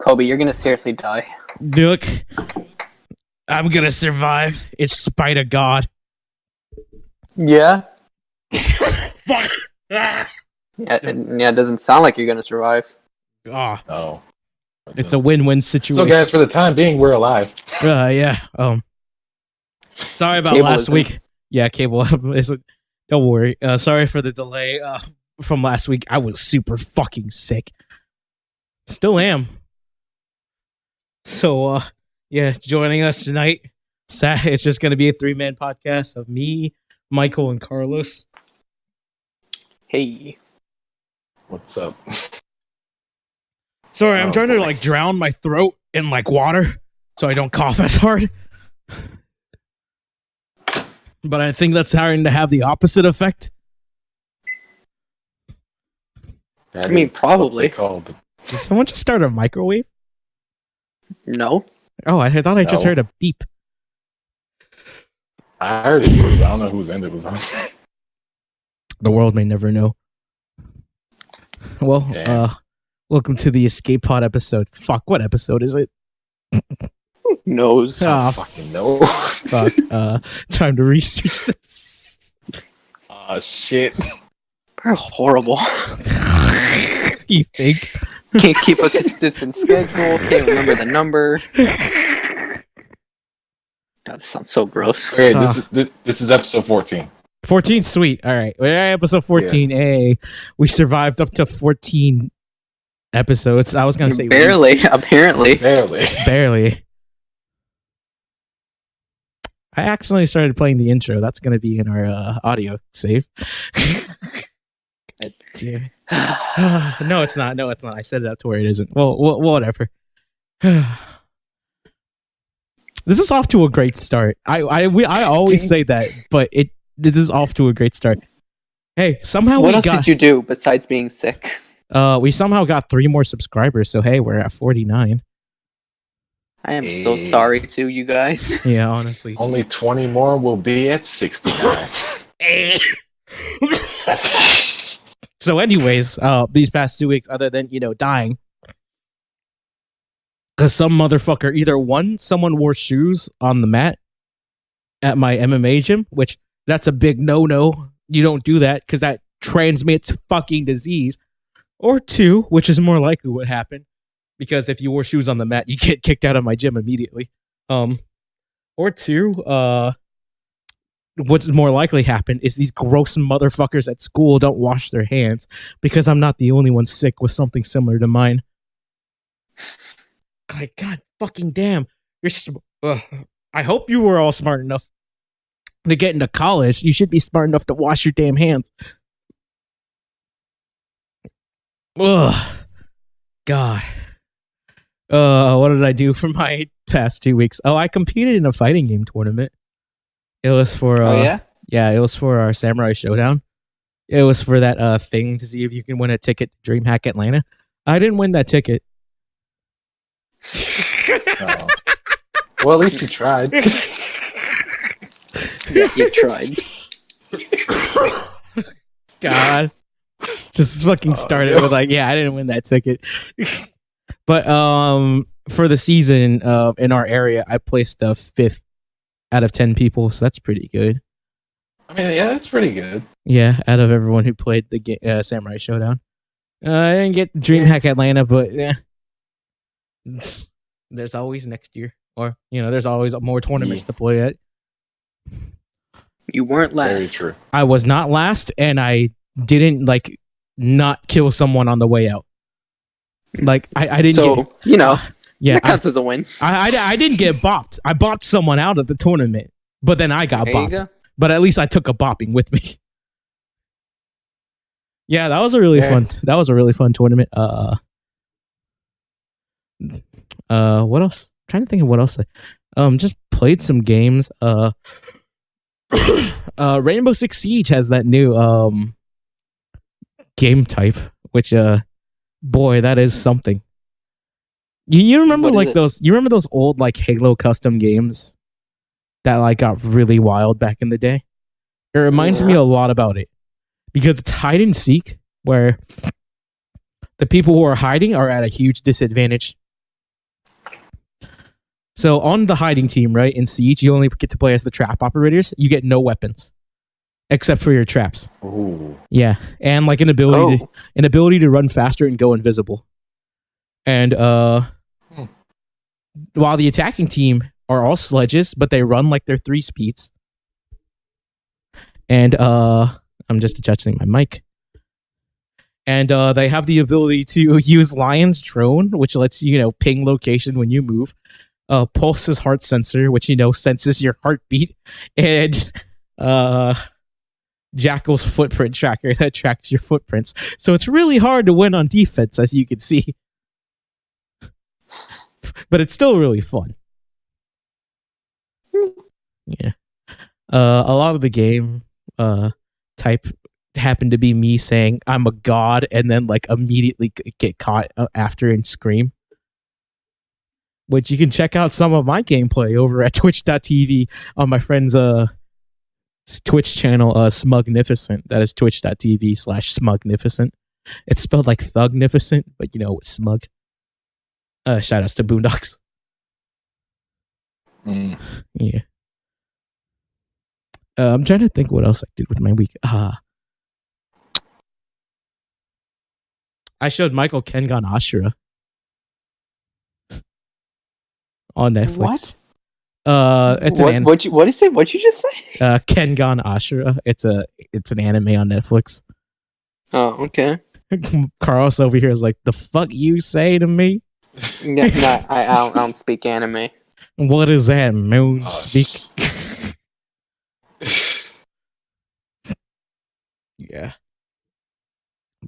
Coby, you're gonna seriously die. Look, I'm gonna survive in spite of God. Yeah? Fuck! Yeah, it doesn't sound like you're gonna survive. Ah, Oh. it's a win-win situation. So, guys, for the time being, we're alive. Yeah. Sorry about Cable last isn't. week. Yeah, cable isn't. Don't worry. Sorry for the delay. From last week, I was super fucking sick. Still am. So, yeah, joining us tonight. It's just gonna be a 3-man podcast of me, Michael, and Carlos. Hey. What's up? Sorry, I'm Oh, trying to boy. drown my throat in water so I don't cough as hard. But I think that's starting to have the opposite effect. That I mean, is probably. what they called. Did someone just start a microwave? No? Oh, I thought I just No. heard a beep. I heard it too. I don't know whose end it was on. The world may never know. Well, Damn. welcome to the Escape Pod episode. Fuck, what episode is it? Who knows? Ah, Fucking no. fuck. Time to research this. Shit. We're horrible. You think? Can't keep a consistent schedule. Can't remember the number. God, this sounds so gross. Okay, this is episode 14. 14, sweet. All right. We're at episode 14. Hey, we survived up to 14 episodes. I was going to say Barely, apparently. Barely. I accidentally started playing the intro. That's going to be in our audio save. Dear. No, it's not. I set it up to where it isn't. Well, whatever. This is off to a great start. I always say that, but this is off to a great start. Hey, somehow What else did you do besides being sick? we somehow got 3 more subscribers. So hey, we're at 49. I am so sorry to you guys. Yeah, honestly. Only 20 more will be at 69. So, anyways, these past 2 weeks, other than dying, because some motherfucker someone wore shoes on the mat at my MMA gym, which that's a big no. You don't do that because that transmits fucking disease. Or 2, which is more likely what happened, because if you wore shoes on the mat, you get kicked out of my gym immediately. Or 2, what's more likely happen is these gross motherfuckers at school don't wash their hands, because I'm not the only one sick with something similar to mine. Like, God fucking damn. I hope you were all smart enough to get into college. You should be smart enough to wash your damn hands. Ugh. God. What did I do for my past 2 weeks? Oh, I competed in a fighting game tournament. It was for Oh, yeah? Yeah, it was for our Samurai Showdown. It was for that thing to see if you can win a ticket to DreamHack Atlanta. I didn't win that ticket. Oh. Well, at least you tried. Yeah, you tried. God. Just fucking started with I didn't win that ticket. But for the season in our area, I placed 5th out of 10 people, so that's pretty good. I mean, yeah, that's pretty good. Yeah, out of everyone who played the Samurai Showdown. I didn't get DreamHack Atlanta, but there's always next year. Or, there's always more tournaments to play at. You weren't Very last. true. I was not last, and I didn't, not kill someone on the way out. I didn't So, that that counts as a win. I didn't get bopped. I bopped someone out of the tournament, but then I got There you bopped. go. But at least I took a bopping with me. Yeah, that was a really fun. That was a really fun tournament. What else? I'm trying to think of what else. Just played some games. Rainbow Six Siege has that new game type, which boy, that is something. You remember What is it? those? You remember those old Halo custom games that got really wild back in the day? It reminds me a lot about it, because it's hide and seek, where the people who are hiding are at a huge disadvantage So on the hiding team, right, in Siege, you only get to play as the trap operators. You get no weapons except for your traps. Ooh. Yeah, and like an ability to run faster and go invisible. And while the attacking team are all sledges, but they run like they're 3 speeds. And I'm just adjusting my mic. And they have the ability to use Lion's drone, which lets you ping location when you move. Pulse's heart sensor, which senses your heartbeat, and Jackal's footprint tracker that tracks your footprints. So it's really hard to win on defense, as you can see. But it's still really fun. Yeah. A lot of the game type happened to be me saying I'm a god and then like immediately get caught after and scream. Which you can check out some of my gameplay over at twitch.tv on my friend's Twitch channel, Smugnificent. That is twitch.tv/Smugnificent. It's spelled like Thugnificent, but it's smug. Shout outs to Boondocks. Yeah. I'm trying to think what else I did with my week. I showed Michael Kengan Ashura on Netflix. What? It's what is it? What'd you just say? Kengan Ashura. It's an anime on Netflix. Oh, okay. Carlos over here is like, the fuck you say to me? Yeah, no, I don't speak anime. What is that, moon speak? Yeah.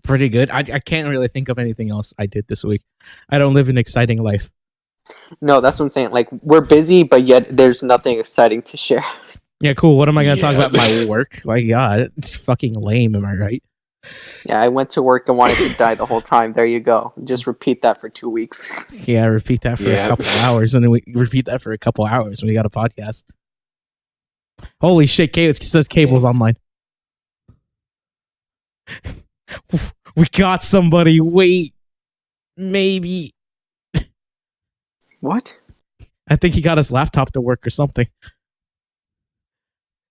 Pretty good. I can't really think of anything else I did this week. I don't live an exciting life. No, that's what I'm saying. Like, we're busy, but yet there's nothing exciting to share. Yeah, cool. What am I going to talk about? My work? Like, yeah, it's fucking lame, am I right? Yeah, I went to work and wanted to die the whole time. There you go. Just repeat that for 2 weeks. Yeah, repeat that for a couple hours, and then we repeat that for a couple hours when we got a podcast. Holy shit, it says Cable's online. We got somebody. Wait, maybe. What? I think he got his laptop to work or something.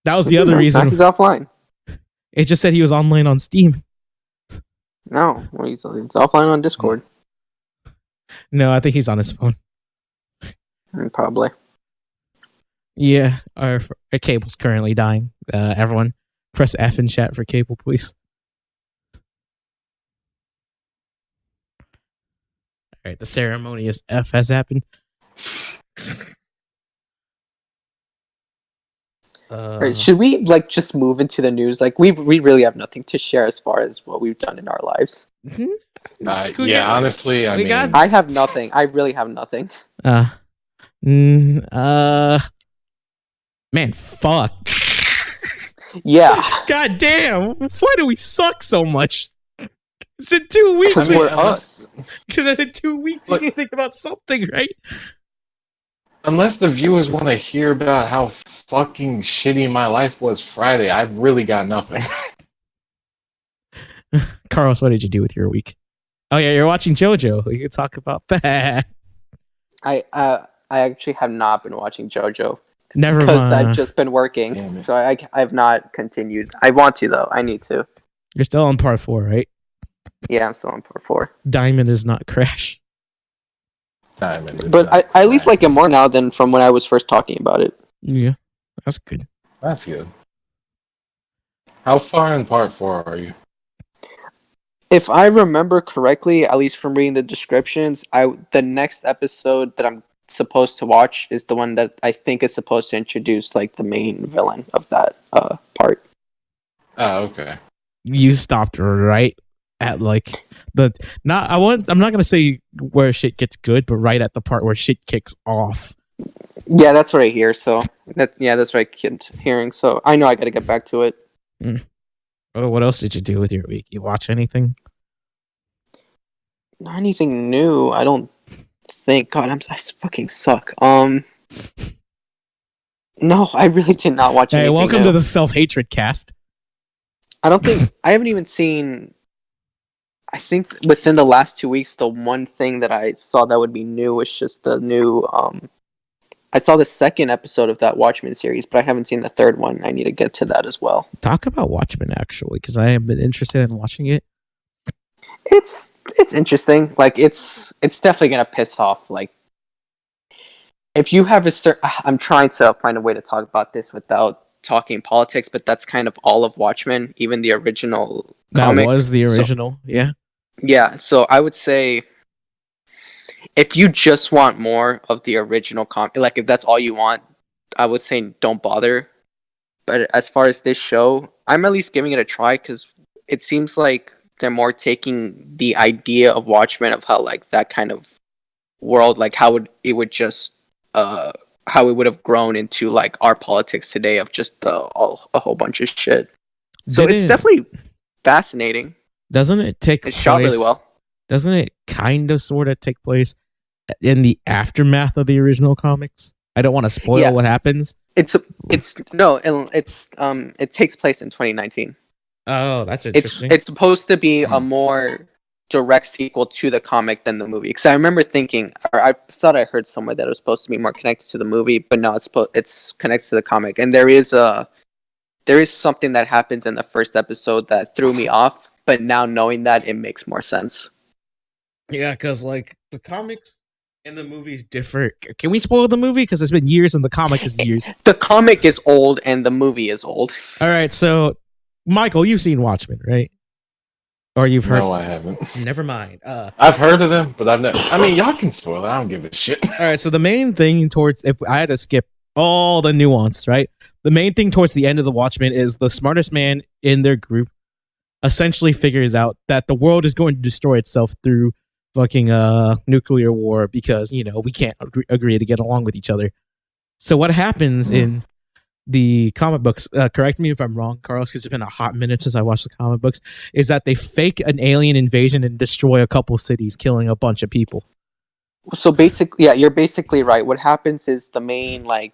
That was the other reason. He's offline. It just said he was online on Steam. No, well, it's offline on Discord. No, I think he's on his phone. Probably. Yeah, our Cable's currently dying. Everyone, press F in chat for Cable, please. All right, the ceremonious F has happened. Right, should we just move into the news? Like, we really have nothing to share as far as what we've done in our lives. Yeah, honestly, I have nothing. I really have nothing. Man, fuck. Yeah. God damn. Why do we suck so much? It's in 2 weeks. Because we're us. Because in 2 weeks, we can think about something, right? Unless the viewers want to hear about how fucking shitty my life was Friday, I've really got nothing. Carlos, what did you do with your week? Oh yeah, you're watching JoJo. We can talk about that. I actually have not been watching JoJo. Never mind. Because I've just been working, so I've not continued. I want to though. I need to. You're still on part 4, right? Yeah, I'm still on part 4. Diamond is not Crash. But I at least like it more now than from when I was first talking about it. Yeah, that's good. That's good. How far in part 4 are you? If I remember correctly, at least from reading the descriptions, the next episode that I'm supposed to watch is the one that I think is supposed to introduce like the main villain of that part. Oh, okay. You stopped right at like I'm not gonna say where shit gets good, but right at the part where shit kicks off. Yeah, that's what I hear. So that's what I kept hearing. So I know I got to get back to it. Oh, what else did you do with your week? You watch anything? Not anything new. I don't think. God, I fucking suck. No, I really did not watch anything. Hey, welcome new. to the self-hatred cast. I don't think I haven't even seen. I think within the last 2 weeks, the one thing that I saw that would be new was just the new I saw the second episode of that Watchmen series, but I haven't seen the third one. I need to get to that as well. Talk about Watchmen actually, because I have been interested in watching it. It's interesting. Like it's definitely gonna piss off. Like if you have a certain, I'm trying to find a way to talk about this without talking politics, but that's kind of all of Watchmen, even the original That comic. was the So, original, yeah. yeah, so I would say if you just want more of the original comic, like if that's all you want, I would say don't bother. But as far as this show, I'm at least giving it a try because it seems like they're more taking the idea of Watchmen of how like that kind of world, like how it would just uh how it would have grown into like our politics today of just a whole bunch of shit. So it's Didn't definitely fascinating. doesn't it take It's place? shot really well. Doesn't it kind of sort of take place in the aftermath of the original comics? I don't want to spoil what Yes. happens. It takes place in 2019. Oh, that's interesting. It's supposed to be a more direct sequel to the comic than the movie. Because I remember thinking, or I thought I heard somewhere that it was supposed to be more connected to the movie, but no, it's connected to the comic. And there is something that happens in the first episode that threw me off, but now knowing that, it makes more sense. Yeah, because like the comics and the movies differ. Can we spoil the movie? Because it's been years and the comic is years. The comic is old and the movie is old. All right, so Michael, you've seen Watchmen, right? Or you've heard? No, I haven't. Never mind. I've heard of them, but I've never. I mean, y'all can spoil it. I don't give a shit. All right, so the main thing towards, if I had to skip all the nuance, right? The main thing towards the end of the Watchmen is the smartest man in their group essentially figures out that the world is going to destroy itself through fucking nuclear war because, you know, we can't agree to get along with each other. So what happens in the comic books, correct me if I'm wrong, Carlos, because it's been a hot minute since I watched the comic books, is that they fake an alien invasion and destroy a couple cities, killing a bunch of people. So basically, yeah, you're basically right. What happens is the main like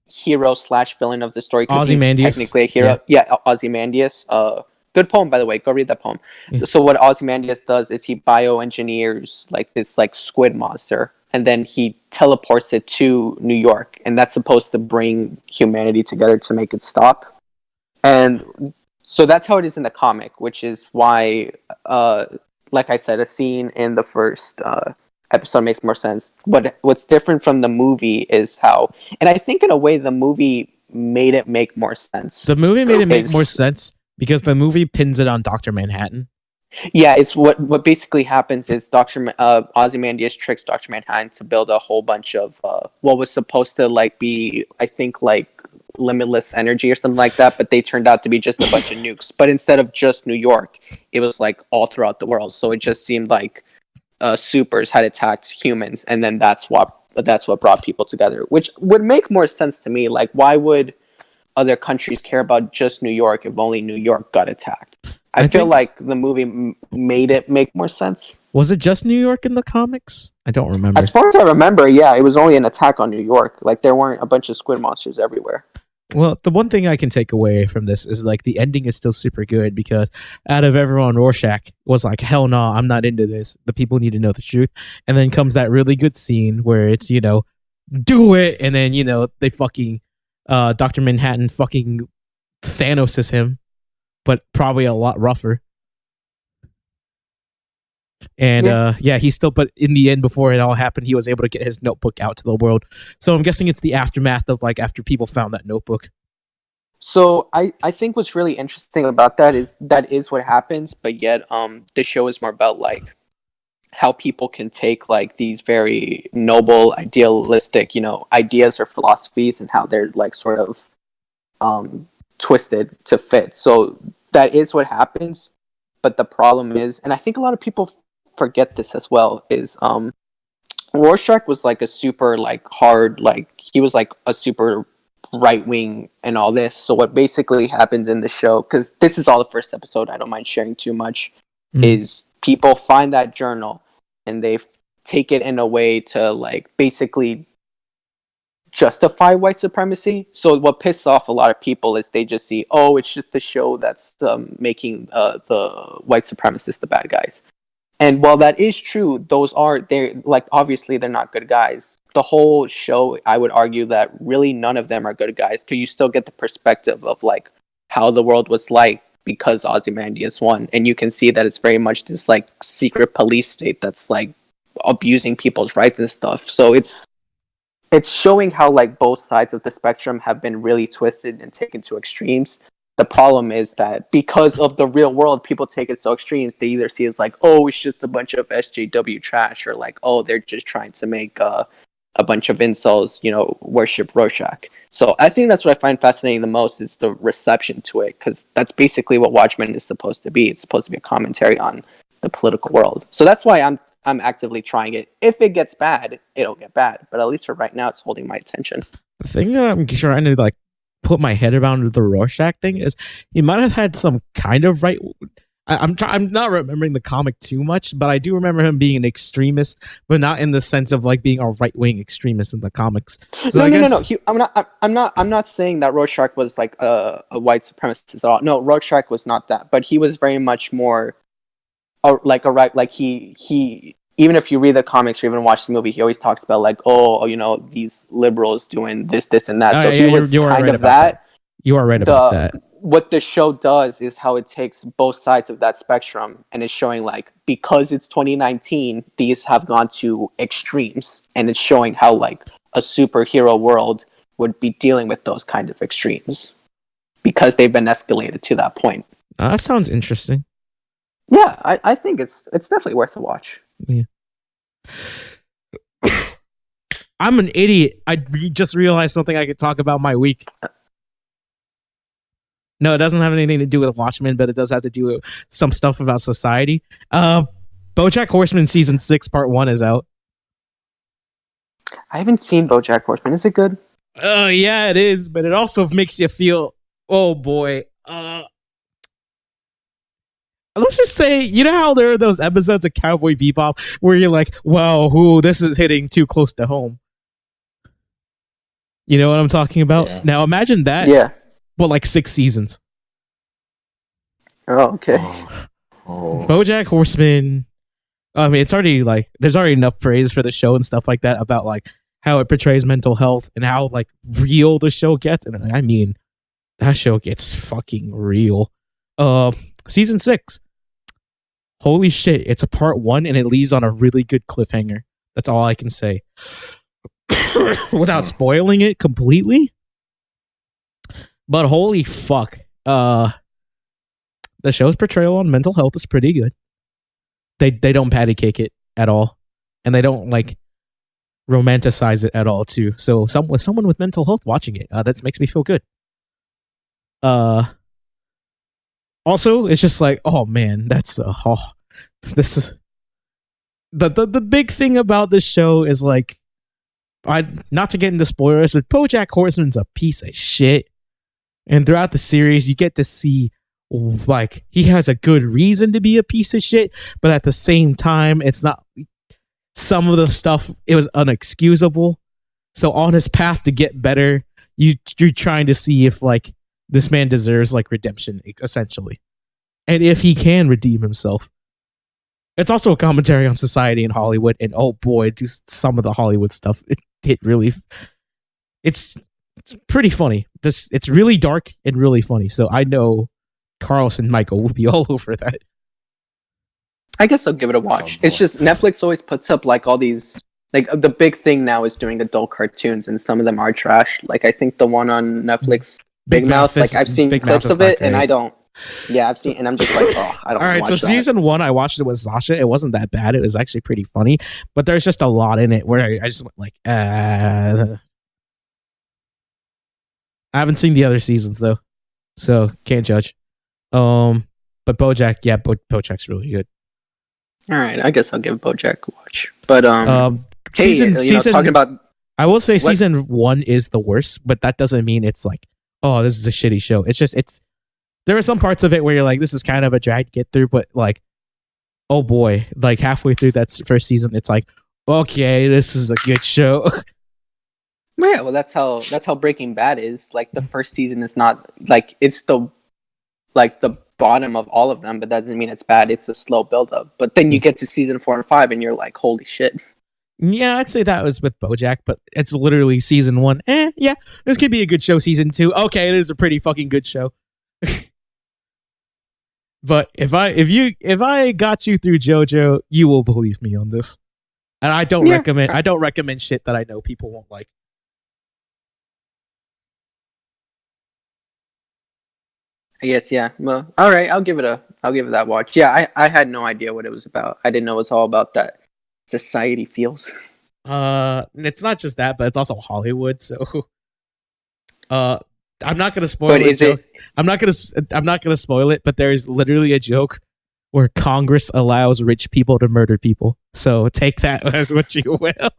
hero / villain of the story, because he's Ozymandias. technically a hero. Yeah, Ozymandias. Good poem, by the way. Go read that poem. Yeah. So what Ozymandias does is he bioengineers like this like squid monster, and then he teleports it to New York, and that's supposed to bring humanity together to make it stop. And so that's how it is in the comic, which is why, like I said, a scene in the first episode makes more sense. What's different from the movie is how, and I think in a way the movie made it make more sense. The movie made it make more sense because the movie pins it on Dr. Manhattan. Yeah, it's what basically happens is Ozymandias tricks Dr. Manhattan to build a whole bunch of what was supposed to like be, I think, like limitless energy or something like that, but they turned out to be just a bunch of nukes. But instead of just New York, it was like all throughout the world. So it just seemed like supers had attacked humans, and then that's what brought people together, which would make more sense to me. Like, why would other countries care about just New York if only New York got attacked? I feel like the movie made it make more sense. Was it just New York in the comics? I don't remember. As far as I remember, yeah, it was only an attack on New York. Like, there weren't a bunch of squid monsters everywhere. Well, the one thing I can take away from this is like the ending is still super good because out of everyone, Rorschach was like, hell no, I'm not into this. The people need to know the truth. And then comes that really good scene where it's, you know, do it. And then, you know, they fucking, Dr. Manhattan fucking Thanos him, but probably a lot rougher. And he still, but in the end, before it all happened, he was able to get his notebook out to the world. So I'm guessing it's the aftermath of like after people found that notebook. So I think what's really interesting about that is what happens, but yet the show is more about like how people can take like these very noble, idealistic, you know, ideas or philosophies and how they're like sort of twisted to fit. So that is what happens, but the problem is, and I think a lot of people forget this as well, is Rorschach was like a super like hard, like he was like a super right wing and all this. So what basically happens in the show, because this is all the first episode, I don't mind sharing too much, is people find that journal and they take it in a way to like basically justify white supremacy. So what pisses off a lot of people is they just see, oh, it's just the show that's making the white supremacists the bad guys. And while that is true, they're like obviously they're not good guys. The whole show, I would argue that really none of them are good guys, because you still get the perspective of like how the world was like because Ozymandias won, and you can see that it's very much this like secret police state that's like abusing people's rights and stuff. So it's showing how like both sides of the spectrum have been really twisted and taken to extremes. The problem is that because of the real world, people take it so extremes. They either see it as like, oh, it's just a bunch of SJW trash, or like, oh, they're just trying to make a bunch of incels, worship Rorschach. So I think that's what I find fascinating the most is the reception to it, because that's basically what Watchmen is supposed to be. It's supposed to be a commentary on the political world. So that's why I'm actively trying it. If it gets bad, it'll get bad. But at least for right now, it's holding my attention. The thing that I'm trying to like put my head around with the Rorschach thing is he might have had some kind of right. I'm not remembering the comic too much, but I do remember him being an extremist, but not in the sense of like being a right wing extremist in the comics. So No. I'm not saying that Rorschach was like a white supremacist at all. No, Rorschach was not that, but he was very much more like a right. Like he even if you read the comics or even watch the movie, he always talks about like, these liberals doing this and that. So he was you are kind right of about that. You are right about that. What the show does is how it takes both sides of that spectrum and it's showing like, because it's 2019, these have gone to extremes, and it's showing how like a superhero world would be dealing with those kind of extremes because they've been escalated to that point. That sounds interesting. Yeah, I think it's definitely worth a watch. Yeah. I'm an idiot. I just realized something I could talk about my week. No, it doesn't have anything to do with Watchmen, but it does have to do with some stuff about society. BoJack Horseman season 6 part 1 is out. I haven't seen BoJack Horseman. Is it good? Yeah, it is, but it also makes you feel, oh boy. Let's just say, you know how there are those episodes of Cowboy Bebop where you're like, wow, this is hitting too close to home. You know what I'm talking about? Yeah. Now imagine that. Yeah. But like 6 seasons. Oh, okay. BoJack Horseman. I mean, it's already like there's already enough praise for the show and stuff like that about like how it portrays mental health and how like real the show gets. And I mean, that show gets fucking real. Season 6. Holy shit! It's a part 1 and it leaves on a really good cliffhanger. That's all I can say. Without spoiling it completely. But holy fuck. The show's portrayal on mental health is pretty good. They don't patty cake it at all. And they don't like romanticize it at all too. So with someone with mental health watching it, that makes me feel good. Also, it's just like, oh man, this is the big thing about this show is like, not to get into spoilers, but BoJack Horseman's a piece of shit. And throughout the series, you get to see like he has a good reason to be a piece of shit, but at the same time, it's not. Some of the stuff, it was unexcusable. So on his path to get better, you're trying to see if like this man deserves like redemption, essentially, and if he can redeem himself. It's also a commentary on society in Hollywood, and oh boy, some of the Hollywood stuff it really, it's pretty funny. It's really dark and really funny. So I know Carlson Michael will be all over that. I guess I'll give it a watch. It's just Netflix always puts up like all these, like the big thing now is doing adult cartoons, and some of them are trash. Like I think the one on Netflix, Big Mouth, like I've seen clips of it and I don't. Yeah, I've seen, and I'm just like, oh, I don't. All right, so season 1, I watched it with Sasha. It wasn't that bad. It was actually pretty funny, but there's just a lot in it where I just went like, I haven't seen the other seasons though, so can't judge. But BoJack, yeah, BoJack's really good. All right, I guess I'll give BoJack a watch. But season talking about, I will say season 1 is the worst, but that doesn't mean it's like, oh, this is a shitty show. It's just there are some parts of it where you're like, this is kind of a drag to get through, but like, oh boy, like halfway through that first season, it's like, okay, this is a good show. Yeah, well, that's how Breaking Bad is. Like the first season is not like it's the bottom of all of them, but that doesn't mean it's bad. It's a slow build-up. But then you get to season 4 and 5, and you're like, holy shit. Yeah, I'd say that was with BoJack, but it's literally season 1. Yeah, this could be a good show. Season 2, okay, it is a pretty fucking good show. But if I got you through JoJo, you will believe me on this. And I don't recommend shit that I know people won't like. I guess, yeah. Well, all right, I'll give it that watch. Yeah, I had no idea what it was about. I didn't know it was all about that society feels. It's not just that, but it's also Hollywood. So, I'm not gonna spoil But it. is it? I'm not gonna spoil it. But there's literally a joke where Congress allows rich people to murder people. So take that as what you will.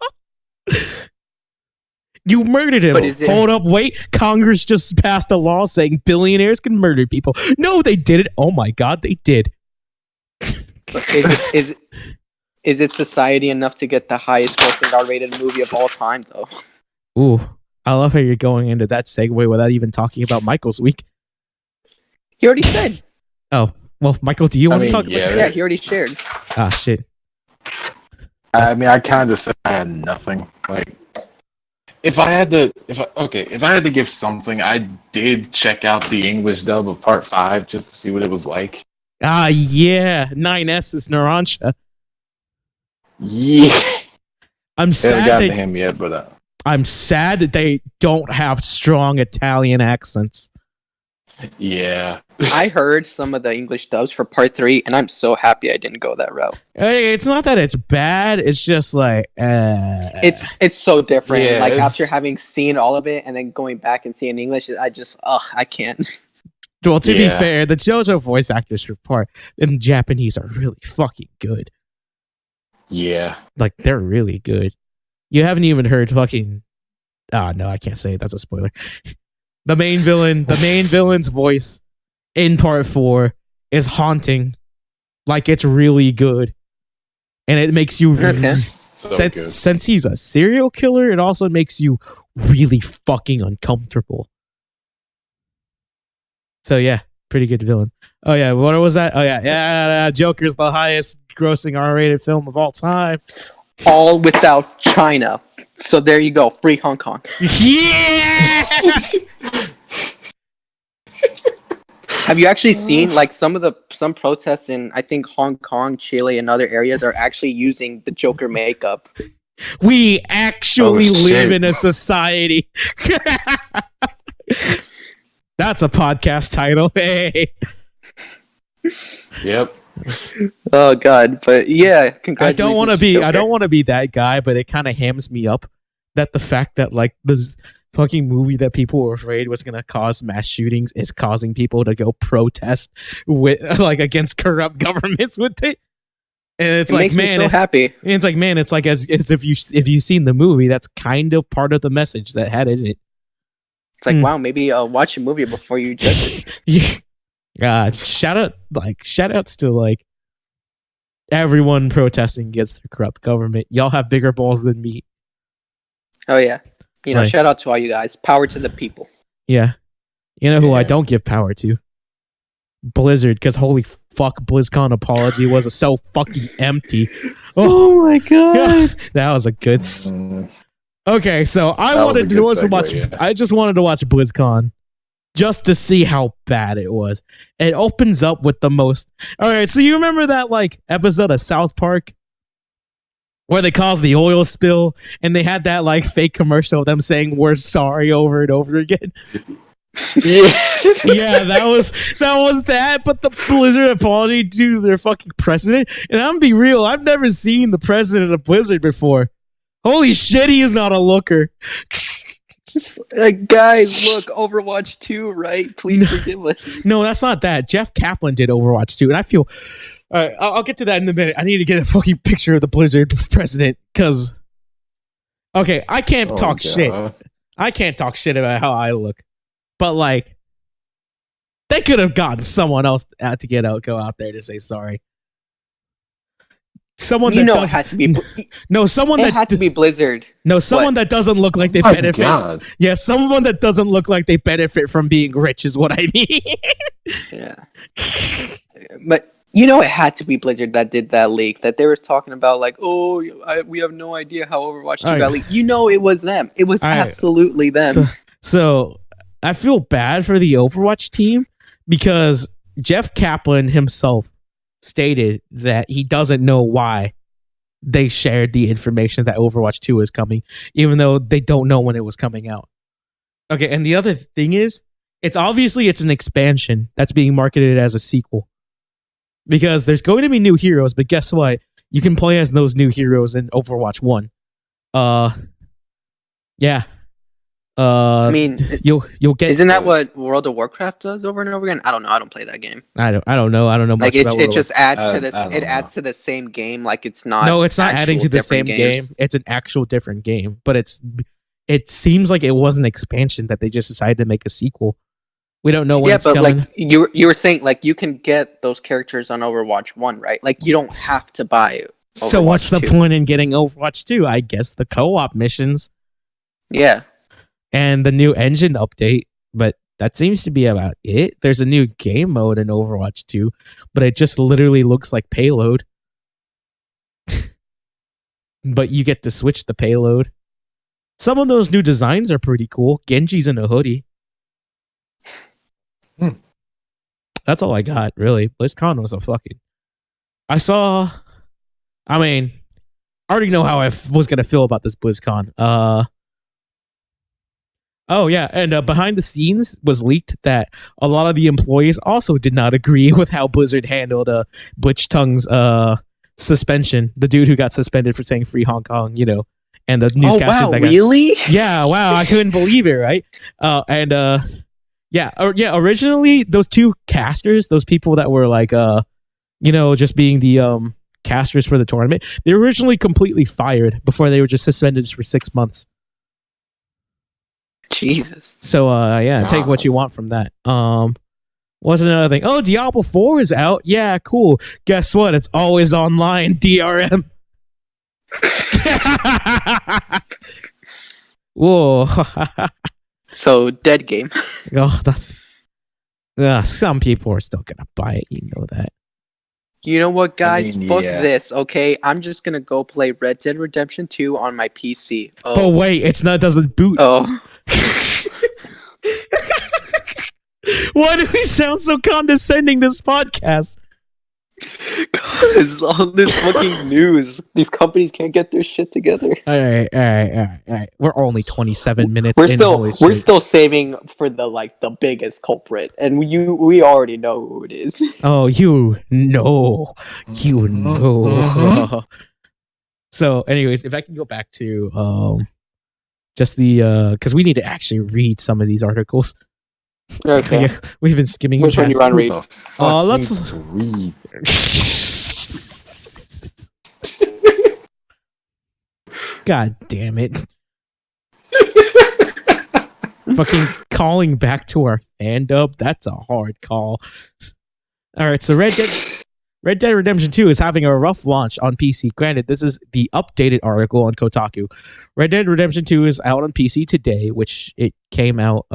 You murdered him. But is it- Hold up, wait. Congress just passed a law saying billionaires can murder people. No, they didn't. Oh my god, they did. Is it society enough to get the highest grossing R-rated movie of all time, though? Ooh, I love how you're going into that segue without even talking about Michael's week. He already said. Oh, well, Michael, do you want to talk about Yeah, he already shared. Ah, shit. I mean, I kind of said I had nothing. Like, if I had to give something, I did check out the English dub of Part 5 just to see what it was like. Ah, yeah. 9S is Narancia. Yeah, I'm haven't sad gotten to that him yet, but I'm sad that they don't have strong Italian accents. yeah. I heard some of the English dubs for Part 3, and I'm so happy I didn't go that route. Hey, it's not that it's bad. It's just like It's so different. Yeah, like it's- after having seen all of it and then going back and seeing English, I can't. Well, to be Yeah. fair, the JoJo voice actors for part in Japanese are really fucking good. Yeah. Like they're really good. You haven't even heard fucking. Ah, no, I can't say it. That's a spoiler. The main villain's voice in part 4 is haunting. Like it's really good, and it makes you Okay. So good. since he's a serial killer. It also makes you really fucking uncomfortable. So yeah, pretty good villain. Oh yeah, what was that? Oh yeah, Joker's the highest grossing R-rated film of all time. All without China. So there you go. Free Hong Kong. Yeah. Have you actually seen like some protests in I think Hong Kong, Chile, and other areas are actually using the Joker makeup? We actually Oh, live shit. in a society. That's a podcast title. Hey. Yep. Oh god, but yeah, I congratulations. don't want to to be Joker. that guy, but it kind of hams me up that the fact that like this fucking movie that people were afraid was going to cause mass shootings is causing people to go protest with like against corrupt governments with it. And it's It like, makes me man, so happy. it's like, man, it's like as if you've seen the movie, that's kind of part of the message that had in it. It's like, wow, maybe watch a movie before you judge it. Yeah. Shout outs to like everyone protesting against the corrupt government. Y'all have bigger balls than me. Oh yeah. You know, Right. shout out to all you guys. Power to the people. Yeah. You know who I Yeah. don't give power to? Blizzard, because holy fuck, BlizzCon apology was so fucking empty. Oh, my god. that was a good. Okay, so I That was a wanted to good watch. segue, yeah. I just wanted to watch BlizzCon just to see how bad it was. It opens up with the most. All right, so you remember that like episode of South Park where they caused the oil spill and they had that like fake commercial of them saying we're sorry over and over again. Yeah. Yeah, that was that. But the Blizzard apology to their fucking president, and I'm gonna be real, I've never seen the president of Blizzard before. Holy shit, he is not a looker. Like, guys, look, Overwatch 2, right? Please forgive us. No, that's not that. Jeff Kaplan did Overwatch 2, and I feel. All right, I'll get to that in a minute. I need to get a fucking picture of the Blizzard president because. Okay, I can't Oh, talk shit. God. I can't talk shit about how I look, but like, they could have gotten someone else to go out there to say sorry. someone You that know, it does had to be. no someone It that had to be Blizzard. no someone What? that doesn't look like they My benefit. God. Yeah, someone that doesn't look like they benefit from being rich is what I mean. Yeah. But you know, it had to be Blizzard that did that leak. That they were talking about, like, oh, we have no idea how Overwatch 2 Alright. got leaked. You know, it was them. It was Alright. absolutely them. So I feel bad for the Overwatch team because Jeff Kaplan himself stated that he doesn't know why they shared the information that Overwatch 2 is coming, even though they don't know when it was coming out. Okay, and the other thing is, it's an expansion that's being marketed as a sequel. Because there's going to be new heroes, but guess what? You can play as those new heroes in Overwatch 1. Yeah. I mean, you'll get. isn't that what World of Warcraft does over and over again? I don't know. I don't play that game. I don't know. I don't know much Like about it just adds to this. I don't It know. adds to the same game. Like it's not. No, it's not adding to actual the different same games. game. It's an actual different game, but it seems like it was an expansion that they just decided to make a sequel. We don't know when Yeah, it's but coming. like you were saying, like you can get those characters on Overwatch 1, right? Like you don't have to buy So what's the Overwatch 2. point in getting Overwatch 2? I guess the co-op missions Yeah. and the new engine update, but that seems to be about it. There's a new game mode in Overwatch 2, but it just literally looks like payload. But you get to switch the payload. Some of those new designs are pretty cool. Genji's in a hoodie. That's all I got, really. BlizzCon was a fucking... I already know how I was going to feel about this BlizzCon. Oh, yeah, and behind the scenes was leaked that a lot of the employees also did not agree with how Blizzard handled Blitzchung's suspension. The dude who got suspended for saying free Hong Kong, and the newscasters Oh wow, that got... really? Yeah, wow, I couldn't believe it, right? Originally those two casters, those people that were like just being the casters for the tournament, they were originally completely fired before they were just suspended for 6 months. Jesus. So take what you want from that. What's another thing? Oh, Diablo 4 is out. Yeah, cool. Guess what? It's always online, DRM. Whoa. So dead game. Oh, some people are still gonna buy it. You know that. You know what, guys? Fuck yeah. this, okay? I'm just gonna go play Red Dead Redemption 2 on my PC. But wait, it doesn't boot. Oh. Why do we sound so condescending this podcast? Because all this fucking news, these companies can't get their shit together. All right. We're only 27 minutes. We're in, still holy we're shit. still saving for the biggest culprit, and we already know who it is. Oh, you know. So, anyways, if I can go back to just the because we need to actually read some of these articles. Okay. Yeah, we've been skimming. Which one you want to read? Who the fuck let's- needs to read? God damn it. Fucking calling back to our fan dub, that's a hard call. Alright, so Red Dead Redemption 2 is having a rough launch on PC. Granted, this is the updated article on Kotaku. Red Dead Redemption 2 is out on PC today, which it came out,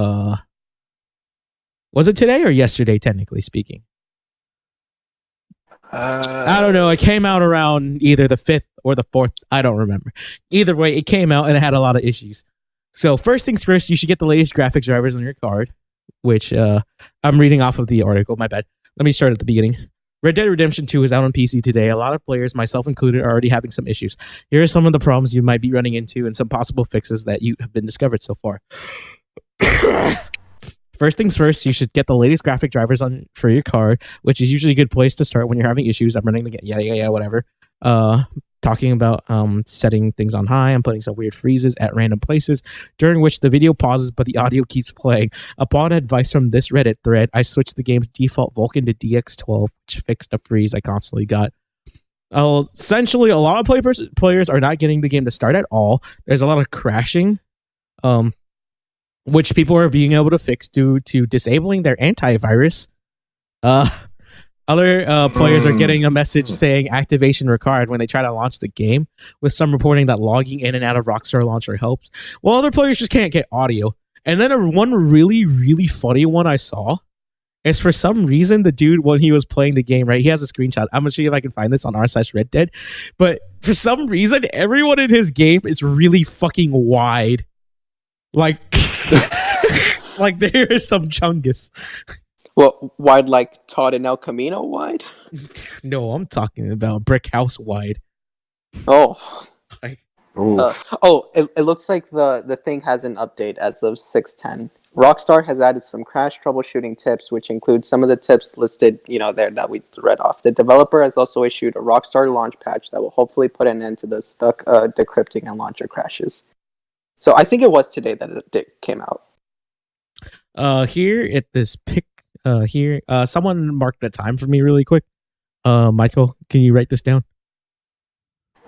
was it today or yesterday, technically speaking? I don't know. It came out around either the 5th or the 4th. I don't remember. Either way, it came out and it had a lot of issues. So first things first, you should get the latest graphics drivers on your card, which I'm reading off of the article. My bad. Let me start at the beginning. Red Dead Redemption 2 is out on PC today. A lot of players, myself included, are already having some issues. Here are some of the problems you might be running into and some possible fixes that you have been discovered so far. First things first, you should get the latest graphic drivers for your card, which is usually a good place to start when you're having issues. I'm running the whatever. Talking about setting things on high. I'm putting some weird freezes at random places, during which the video pauses but the audio keeps playing. Upon advice from this Reddit thread, I switched the game's default Vulkan to DX12, which fixed a freeze I constantly got. Essentially, a lot of players are not getting the game to start at all. There's a lot of crashing, which people are being able to fix due to disabling their antivirus. Other players are getting a message saying activation required when they try to launch the game, with some reporting that logging in and out of Rockstar Launcher helps, while other players just can't get audio. And then one really, really funny one I saw is, for some reason, the dude, when he was playing the game, right, he has a screenshot. I'm going to see if I can find this on r/Red Dead. But for some reason, everyone in his game is really fucking wide. Like, like there is some chungus. Well, wide like Todd and El Camino wide? No, I'm talking about brick house wide. Oh. Like, it looks like the thing has an update as of 6:10. Rockstar has added some crash troubleshooting tips, which include some of the tips listed, there that we read off. The developer has also issued a Rockstar launch patch that will hopefully put an end to the stuck decrypting and launcher crashes. So I think it was today that it came out. Here at this pic, someone mark the time for me really quick. Michael, can you write this down?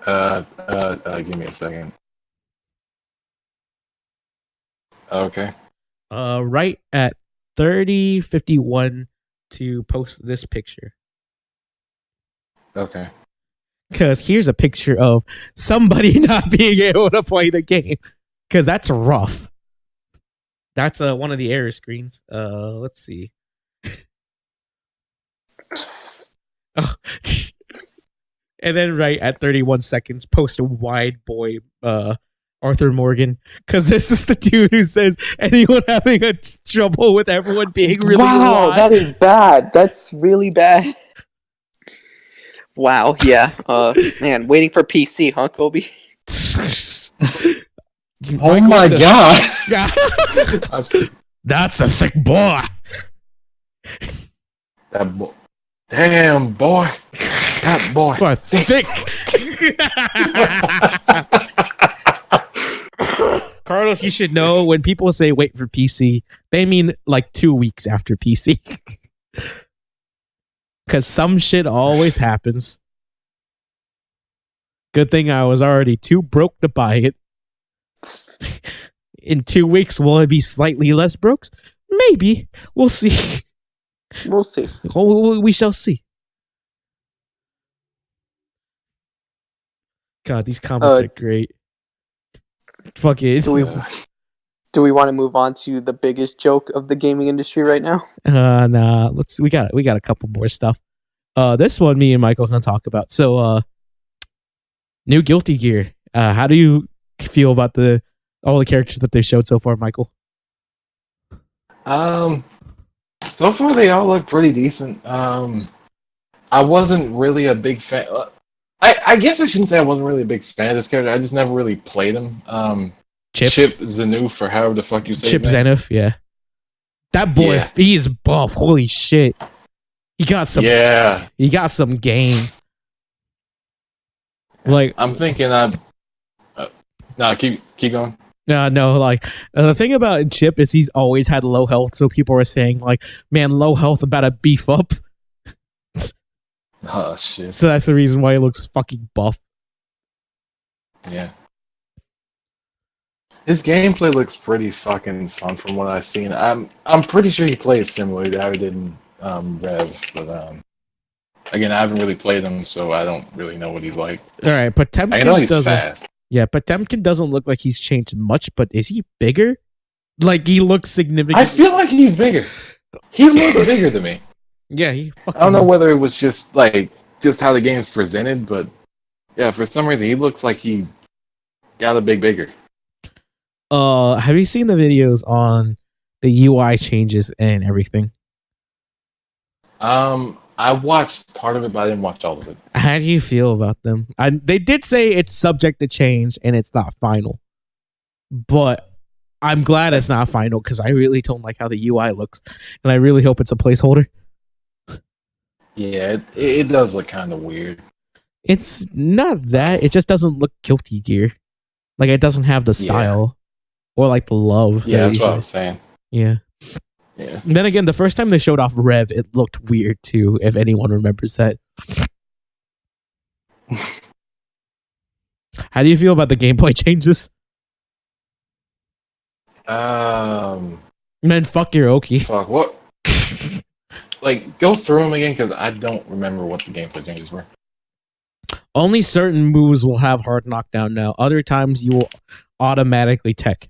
Give me a second. Okay. Right at 30:51 to post this picture. Okay. Because here's a picture of somebody not being able to play the game. Because that's rough. That's one of the error screens. Let's see. Oh. And then right at 31 seconds, post a wide boy, Arthur Morgan, because this is the dude who says, anyone having a trouble with everyone being really wide? That is bad. That's really bad. Wow, yeah. Man, waiting for PC, huh, Coby? Oh my god! That's a thick boy. That boy. Damn, boy. That boy. Boy, thick. Carlos, you should know, when people say wait for PC, they mean like 2 weeks after PC. Because some shit always happens. Good thing I was already too broke to buy it. In 2 weeks, will it be slightly less broke? Maybe. We'll see. We'll see. We shall see. God, these comments are great. Fuck it. Do we want to move on to the biggest joke of the gaming industry right now? Nah. We got a couple more stuff. This one me and Michael can talk about. So, new Guilty Gear. How do you feel about all the characters that they showed so far, Michael? So far they all look pretty decent. I wasn't really a big fan. I guess I shouldn't say I wasn't really a big fan of this character. I just never really played him. Chip Zanuf, or however the fuck you say Chip his name. Zanuf, yeah. That boy, he's buff. Holy shit. He got some. Yeah. He got some gains. Like, I'm thinking. No, keep going. No, like, the thing about Chip is he's always had low health, so people are saying, like, man, low health, about to beef up. Oh, shit. So that's the reason why he looks fucking buff. Yeah. His gameplay looks pretty fucking fun from what I've seen. I'm pretty sure he plays similar to how he did in Rev, but again, I haven't really played him, so I don't really know what he's like. All right, Potemkin I know he's fast. Yeah, Potemkin doesn't look like he's changed much, but is he bigger? Like, he looks significant. I feel like he's bigger. He looks bigger to me. Yeah, I don't know whether it was just how the game's presented, but yeah, for some reason he looks like he got a bigger. Have you seen the videos on the UI changes and everything? I watched part of it, but I didn't watch all of it. How do you feel about them? They did say it's subject to change and it's not final, but I'm glad it's not final because I really don't like how the UI looks, and I really hope it's a placeholder. Yeah, it does look kind of weird. It's not that. It just doesn't look Guilty Gear. Like, it doesn't have the style or like the love. Yeah, that's what I was saying. Yeah. Yeah. And then again, the first time they showed off Rev, it looked weird too, if anyone remembers that. How do you feel about the gameplay changes? Man, fuck your Oki. Fuck, what? Like, go through them again because I don't remember what the gameplay changes were. Only certain moves will have hard knockdown now. Other times you will automatically tech.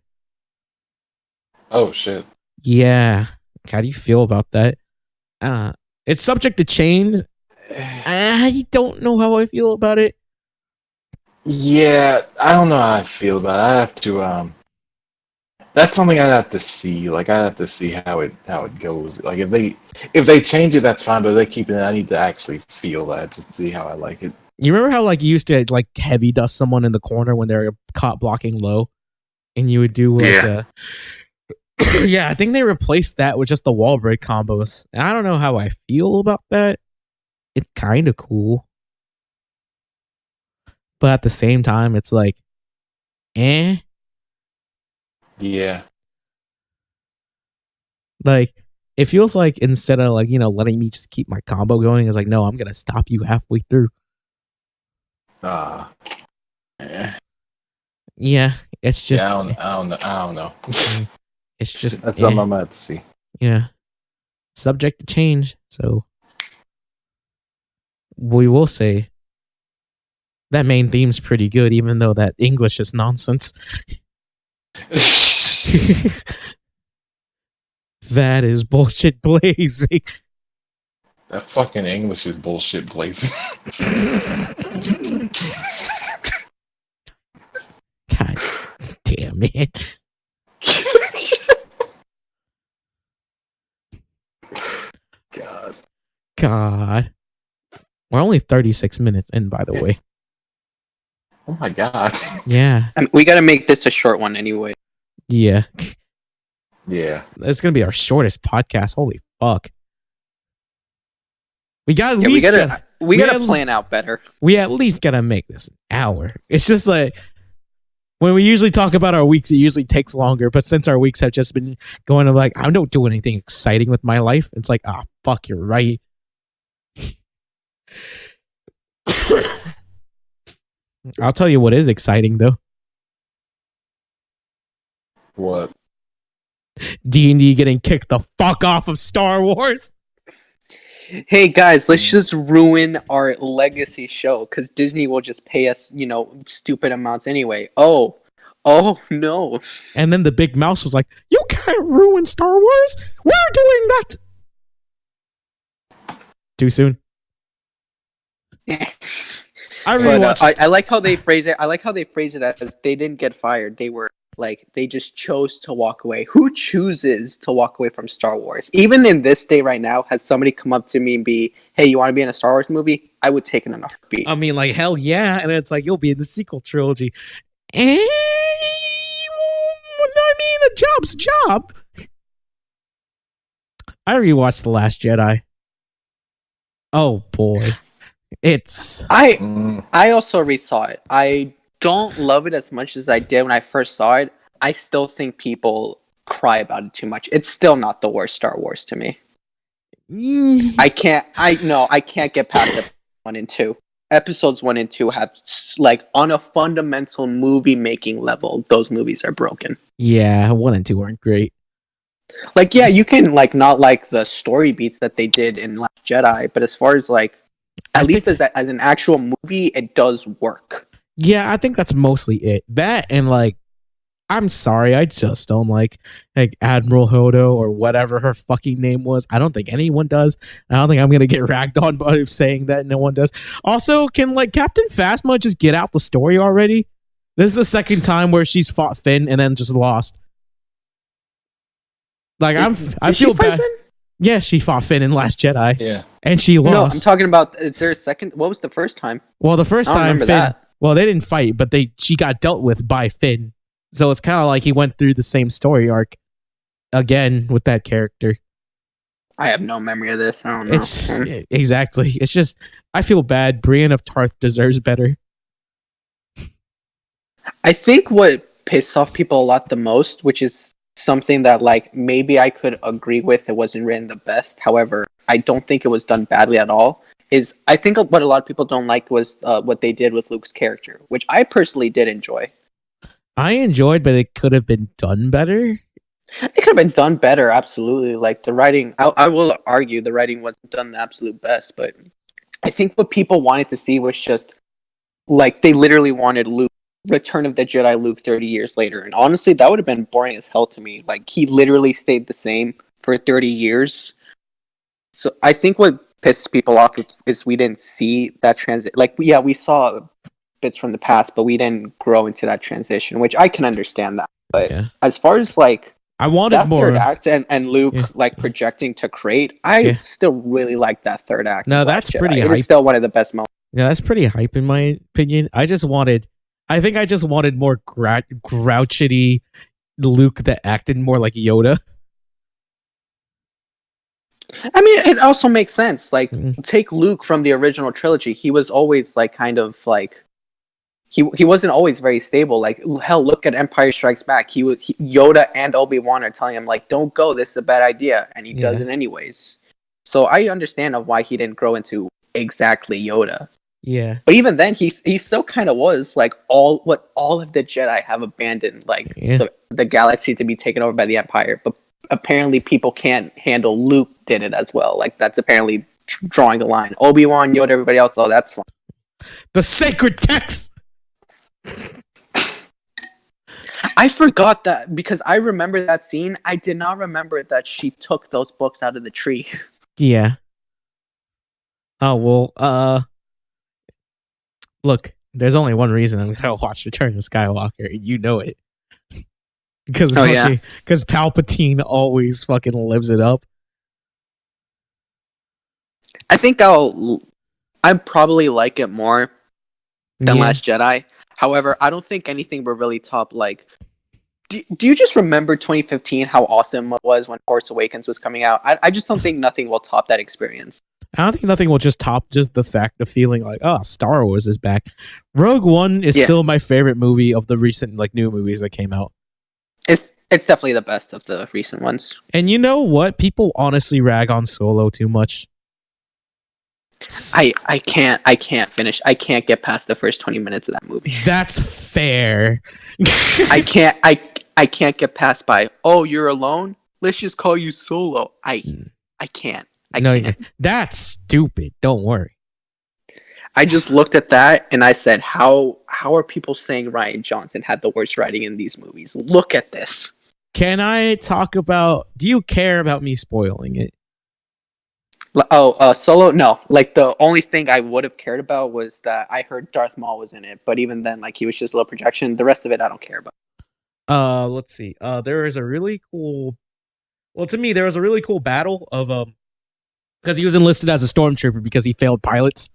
Oh shit. Yeah. How do you feel about that? It's subject to change. I don't know how I feel about it. Yeah, I don't know how I feel about it. I have to that's something I'd have to see. Like I have to see how it goes. Like if they change it, that's fine. But if they keep it, I need to actually feel that just to see how I like it. You remember how like you used to like heavy dust someone in the corner when they're caught blocking low, and you would do like yeah, I think they replaced that with just the wall break combos. And I don't know how I feel about that. It's kind of cool, but at the same time, it's like, eh. Yeah. Like it feels like instead of like letting me just keep my combo going, it's like no, I'm gonna stop you halfway through. Eh. Yeah, it's just Yeah, I don't know. it's just That's something I'm gonna have to see. Yeah, subject to change. So we will say that main theme's pretty good, even though that English is nonsense. That is bullshit blazing. That fucking English is bullshit blazing. God damn it. God. We're only 36 minutes in, by the way. Oh my god. Yeah. I mean, we got to make this a short one anyway. Yeah. Yeah. It's going to be our shortest podcast. Holy fuck. We got we gotta plan out better. We at least gotta make this an hour. It's just like when we usually talk about our weeks, it usually takes longer. But since our weeks have just been going to like, I don't do anything exciting with my life. It's like, fuck, you're right. I'll tell you what is exciting though. What? D&D getting kicked the fuck off of Star Wars. Hey guys, let's just ruin our legacy show because Disney will just pay us, stupid amounts anyway. Oh no. And then the big mouse was like, you can't ruin Star Wars. We're doing that. Too soon. I like how they phrase it. I like how they phrase it as they didn't get fired. They were like, they just chose to walk away. Who chooses to walk away from Star Wars? Even in this day right now, has somebody come up to me and be, hey, you want to be in a Star Wars movie? I would take it in a heartbeat. I mean, like, hell yeah. And it's like, you'll be in the sequel trilogy. And I mean, a job's a job. I rewatched The Last Jedi. Oh boy. I also resaw it. I don't love it as much as I did when I first saw it. I still think people cry about it too much. It's still not the worst Star Wars to me. I can't get past it. 1 and 2. Episodes 1 and 2 have, like, on a fundamental movie making level, those movies are broken. Yeah, 1 and 2 aren't great. Like, yeah, you can like not like the story beats that they did in Last Jedi, but as far as like, at least as an actual movie, it does work. Yeah, I think that's mostly it. That and like, I'm sorry, I just don't like Admiral Hodo or whatever her fucking name was. I don't think anyone does. I don't think I'm gonna get ragged on by saying that no one does. Also, can like Captain Phasma just get out the story already? This is the second time where she's fought Finn and then just lost. Like I feel bad. Finn? Yeah, she fought Finn in Last Jedi. Yeah, and she lost. No, I'm talking about. Is there a second? What was the first time? Well, the first time Finn. That. Well, they didn't fight, but she got dealt with by Finn. So it's kind of like he went through the same story arc again with that character. I have no memory of this. I don't know. Exactly. It's just I feel bad. Brienne of Tarth deserves better. I think what pissed off people a lot the most, which is something that like maybe I could agree with, it wasn't written the best. However, I don't think it was done badly at all. Is I think what a lot of people don't like was what they did with Luke's character, which I personally did enjoy. I enjoyed, but it could have been done better. It could have been done better, absolutely. Like the writing, I will argue the writing wasn't done the absolute best, but I think what people wanted to see was just like they literally wanted Luke, Return of the Jedi Luke 30 years later. And honestly, that would have been boring as hell to me. Like he literally stayed the same for 30 years. So I think what pissed people off is we didn't see that transit. Like, yeah, we saw bits from the past, but we didn't grow into that transition, which I can understand that. But Yeah. as far as like I wanted that more. third act and Luke Yeah. like projecting to Crate, I Yeah. still really like that third act. No, of Last that's Jedi. pretty It hype. is still one of the best moments. Yeah, that's pretty hype in my opinion. I think I just wanted more grouchity Luke that acted more like Yoda. I mean, it also makes sense. Like, Mhm. take Luke from the original trilogy. He was always like kind of like he wasn't always very stable. Like, hell, look at Empire Strikes Back. Yoda and Obi-Wan are telling him like, "Don't go. This is a bad idea," and he does Yeah. it anyways. So I understand of why he didn't grow into exactly Yoda. Yeah. But even then, he still kind of was like all of the Jedi have abandoned, like Yeah. the galaxy to be taken over by the Empire. But apparently, people can't handle Luke did it as well. Like that's apparently drawing the line. Obi-Wan, Yoda, everybody else, oh, that's fine. The sacred text. I forgot that because I remember that scene. I did not remember that she took those books out of the tree. Yeah. Oh well. Look, there's only one reason I'm gonna watch Return of Skywalker. You know it. Because because Palpatine always fucking lives it up. I think I'd probably like it more than Yeah. Last Jedi. However, I don't think anything will really top like. Do you just remember 2015 how awesome it was when Force Awakens was coming out? I just don't think nothing will top that experience. I don't think nothing will just top just the fact of feeling like, oh, Star Wars is back. Rogue One is still my favorite movie of the recent like new movies that came out. It's definitely the best of the recent ones. And you know what? People honestly rag on Solo too much. I can't finish. I can't get past the first 20 minutes of that movie. That's fair. I can't get past by, oh, you're alone? Let's just call you Solo. I can't. I can't. That's stupid. Don't worry. I just looked at that and I said, how are people saying Rian Johnson had the worst writing in these movies? Look at this. Can I talk about, do you care about me spoiling it? Solo? No. Like, the only thing I would have cared about was that I heard Darth Maul was in it, but even then, like, he was just a little projection. The rest of it, I don't care about. Let's see. There is a really cool, well, to me, there was a really cool battle of, because he was enlisted as a stormtrooper because he failed pilots,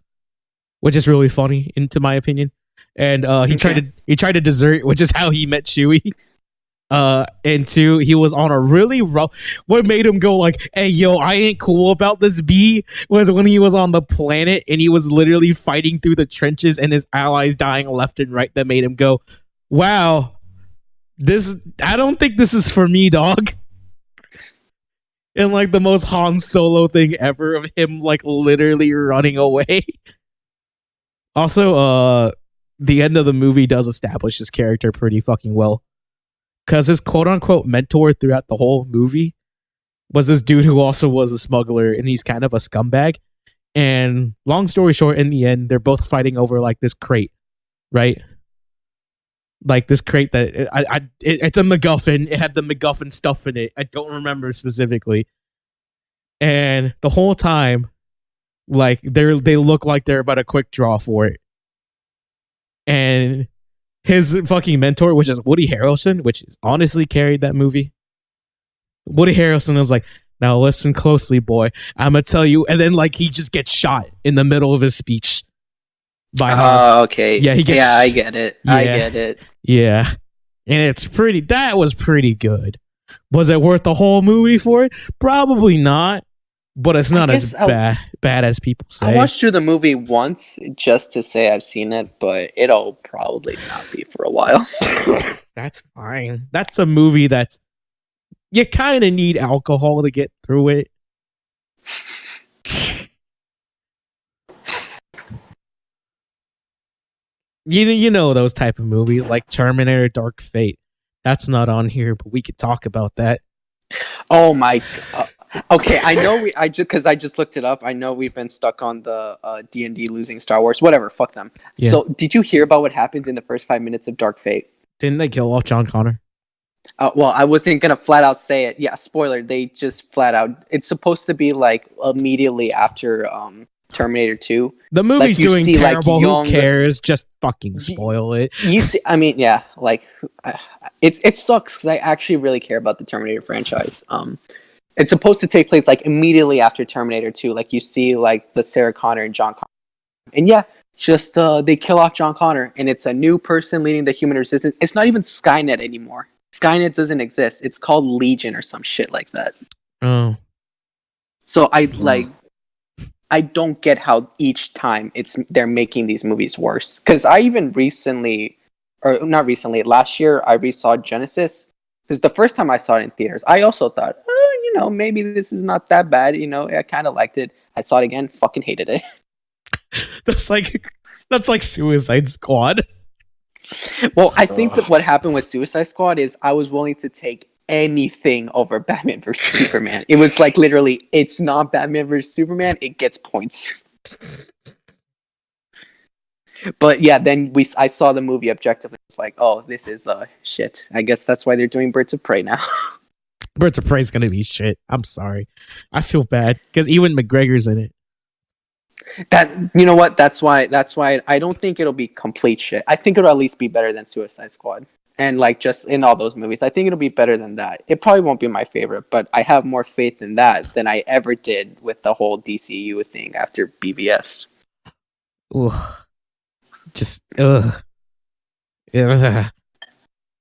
which is really funny, into my opinion. And he tried to desert, which is how he met Chewie. And two, he was on a really rough. What made him go like, "Hey, yo, I ain't cool about this." B was when he was on the planet and he was literally fighting through the trenches and his allies dying left and right. That made him go, "Wow, I don't think this is for me, dog." And like the most Han Solo thing ever of him like literally running away. Also, the end of the movie does establish his character pretty fucking well. Because his quote unquote mentor throughout the whole movie was this dude who also was a smuggler and he's kind of a scumbag. And long story short, in the end, they're both fighting over like this crate, right? Like this crate that it's a MacGuffin. It had the MacGuffin stuff in it. I don't remember specifically. And the whole time, like they look like they're about a quick draw for it. And his fucking mentor, which is Woody Harrelson, which is honestly carried that movie. Woody Harrelson is like, "Now listen closely, boy. I'm gonna tell you," and then like he just gets shot in the middle of his speech. Okay. Yeah, I get it. Yeah, I get it. Yeah, and that was pretty good. Was it worth the whole movie for it? Probably not. But it's not as bad as people say. I watched through the movie once just to say I've seen it, but it'll probably not be for a while. That's fine. That's a movie that's you kind of need alcohol to get through it. You know those type of movies like Terminator, Dark Fate. That's not on here, but we could talk about that. Oh my. Okay, I know I just because I just looked it up. I know we've been stuck on the D&D losing Star Wars. Whatever, fuck them. Yeah. So, did you hear about what happens in the first 5 minutes of Dark Fate? Didn't they kill off John Connor? Well, I wasn't gonna flat out say it. Yeah, spoiler. They just flat out. It's supposed to be like immediately after Terminator 2. The movie's Like you doing see, like terrible. Who young. cares? Just fucking spoil it. You see, I mean, yeah, like it sucks because I actually really care about the Terminator franchise. It's supposed to take place like immediately after Terminator 2. Like you see, like the Sarah Connor and John Connor, and yeah, just they kill off John Connor, and it's a new person leading the human resistance. It's not even Skynet anymore. Skynet doesn't exist. It's called Legion or some shit like that. Oh, So I don't get how each time they're making these movies worse. Because I even recently, or not recently, last year I resaw Genesis. Because the first time I saw it in theaters, I also thought, maybe this is not that bad. I kind of liked it. I saw it again, fucking hated it. that's like Suicide Squad. Well, I think that what happened with Suicide Squad is I was willing to take anything over Batman versus Superman. It was like literally, it's not Batman versus Superman, it gets points. But yeah, then I saw the movie objectively. It's like, oh, this is shit. I guess that's why they're doing Birds of Prey now. Birds of Prey is gonna be shit. I'm sorry. I feel bad because Ewan McGregor's in it. That you know what? That's why I don't think it'll be complete shit. I think it'll at least be better than Suicide Squad. And like just in all those movies, I think it'll be better than that. It probably won't be my favorite, but I have more faith in that than I ever did with the whole DCU thing after BVS. Ooh. Just ugh.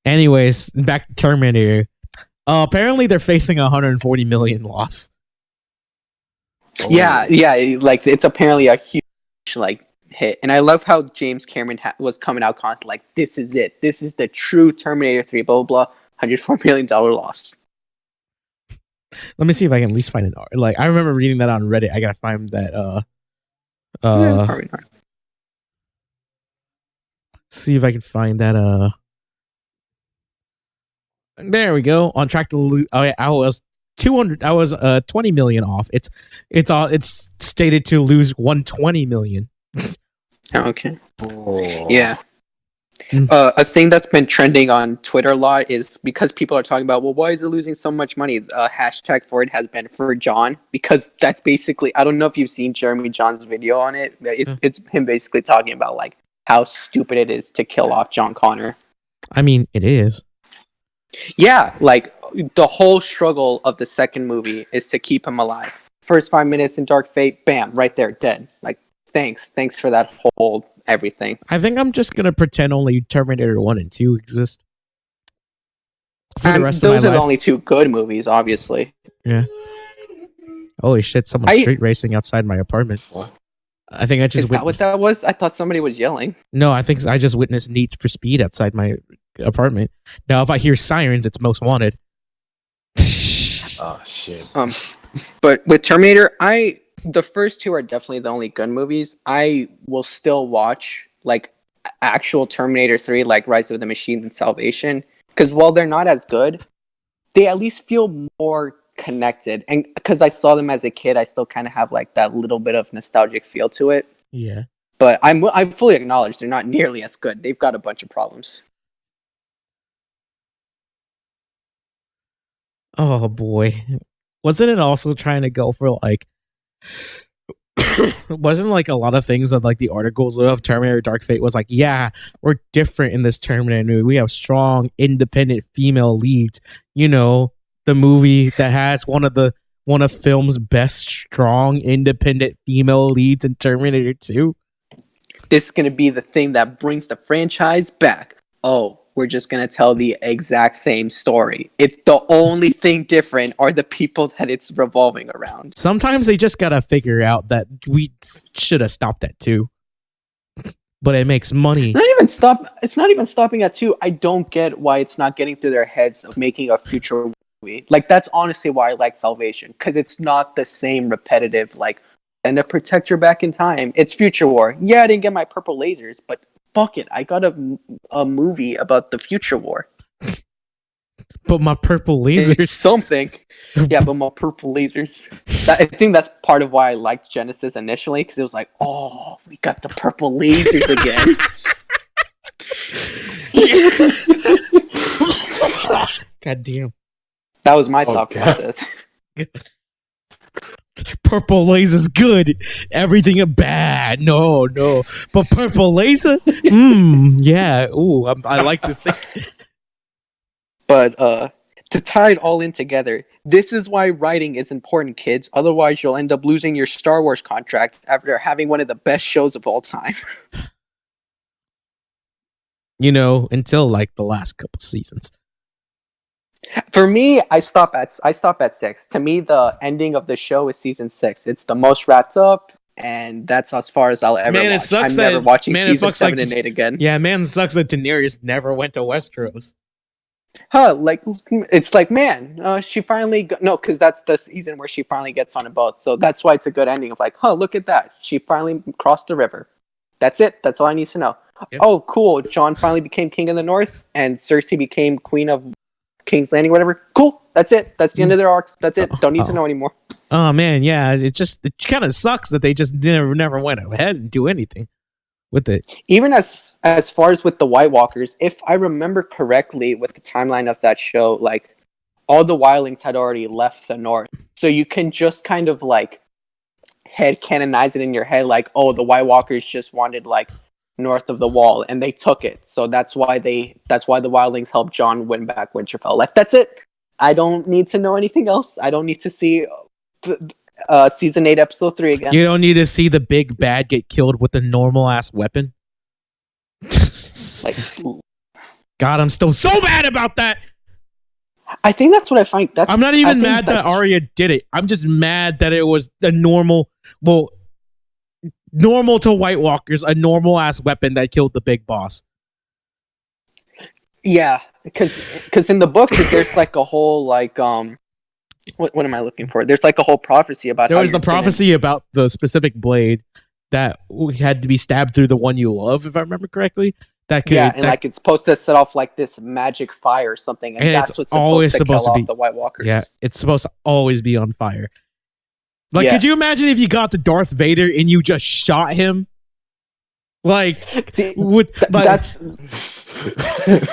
Anyways, back to Terminator. Apparently they're facing 140 million loss. Yeah, like it's apparently a huge like hit, and I love how James Cameron was coming out constantly like, "This is it. This is the true Terminator 3." Blah blah blah. $104 million loss. Let me see if I can at least find an art. Like I remember reading that on Reddit. I gotta find that. Probably not. See if I can find that. There we go. On track to lose. Oh yeah, I was 200. I was 20 million off. It's stated to lose 120 million. Okay. Oh. Yeah. A thing that's been trending on Twitter a lot is because people are talking about, well, why is it losing so much money? Hashtag for it has been for John, because that's basically, I don't know if you've seen Jeremy John's video on it, but it's him basically talking about like how stupid it is to kill off John Connor. I mean, it is. Yeah, like the whole struggle of the second movie is to keep him alive. First 5 minutes in Dark Fate, bam, right there, dead. Like, thanks for that whole everything. I think I'm just gonna pretend only Terminator 1 and 2 exist for the rest of my life. Those are the only two good movies, obviously. Yeah. Holy shit! Someone's street racing outside my apartment. What? I think I just Is that what that was? I thought somebody was yelling. No, I think I just witnessed Need for Speed outside my apartment. Now, if I hear sirens, it's Most Wanted. Oh shit. But with Terminator, the first two are definitely the only good movies. I will still watch like actual Terminator 3, like Rise of the Machines and Salvation, because while they're not as good, they at least feel more connected. And because I saw them as a kid, I still kind of have like that little bit of nostalgic feel to it. Yeah. But I fully acknowledge they're not nearly as good. They've got a bunch of problems. Oh boy. Wasn't it also trying to go for like wasn't like a lot of things of like the articles of Terminator Dark Fate was like, yeah, we're different in this Terminator movie. We have strong independent female leads. You know, the movie that has one of film's best strong independent female leads in Terminator 2. This is going to be the thing that brings the franchise back. Oh, we're just going to tell the exact same story. The only thing different are the people that it's revolving around. Sometimes they just got to figure out that we should have stopped at 2. But it makes money. It's not even stopping at 2. I don't get why it's not getting through their heads of making a future movie. Like, that's honestly why I like Salvation, because it's not the same repetitive, like, and a protector back in time. It's Future War. Yeah, I didn't get my purple lasers, but fuck it. I got a movie about the Future War. But my purple It's lasers. something. Yeah, but my purple lasers. I think that's part of why I liked Genesis initially, because it was like, oh, we got the purple lasers again. God damn. That was my Oh, thought God. process. Purple laser's good. Everything is bad. No. But purple laser? Yeah. Ooh, I like this thing. But to tie it all in together, this is why writing is important, kids. Otherwise, you'll end up losing your Star Wars contract after having one of the best shows of all time. Until like the last couple seasons. For me, I stop at 6. To me, the ending of the show is season 6. It's the most wrapped up, and that's as far as I'll ever Man, it watch. sucks I'm that- never watching man, it season fucks 7 like- and 8 again. Yeah, man, it sucks that Daenerys never went to Westeros. Like it's like, man, she finally no, because that's the season where she finally gets on a boat. So that's why it's a good ending of like, look at that, she finally crossed the river. That's it. That's all I need to know. Yep. Oh, cool. Jon finally became king of the North, and Cersei became queen of King's Landing. Whatever. Cool. That's it. That's the end of their arcs. That's it. Don't need to know anymore. Oh man, yeah, it kind of sucks that they just never went ahead and do anything with it. Even as far as with the White Walkers, if I remember correctly, with the timeline of that show, like all the wildlings had already left the North, so you can just kind of like head canonize it in your head, like, oh, the White Walkers just wanted like north of the Wall, and they took it. So that's why the wildlings helped Jon win back Winterfell. Like, that's it. I don't need to know anything else. I don't need to see season 8, episode 3 again. You don't need to see the big bad get killed with a normal ass weapon. Like, God, I'm still so mad about that. I think that's what I find. I'm not even mad that Arya did it. I'm just mad that it was a normal to White Walkers, a normal ass weapon that killed the big boss. Yeah, because in the books there's like a whole like what am I looking for? There's like a whole prophecy about. There how was the prophecy about the specific blade that had to be stabbed through the one you love, if I remember correctly. Like it's supposed to set off like this magic fire or something, and that's what's supposed to kill off the White Walkers. Yeah, it's supposed to always be on fire. Like, Yeah. could you imagine if you got to Darth Vader and you just shot him? Like, with That's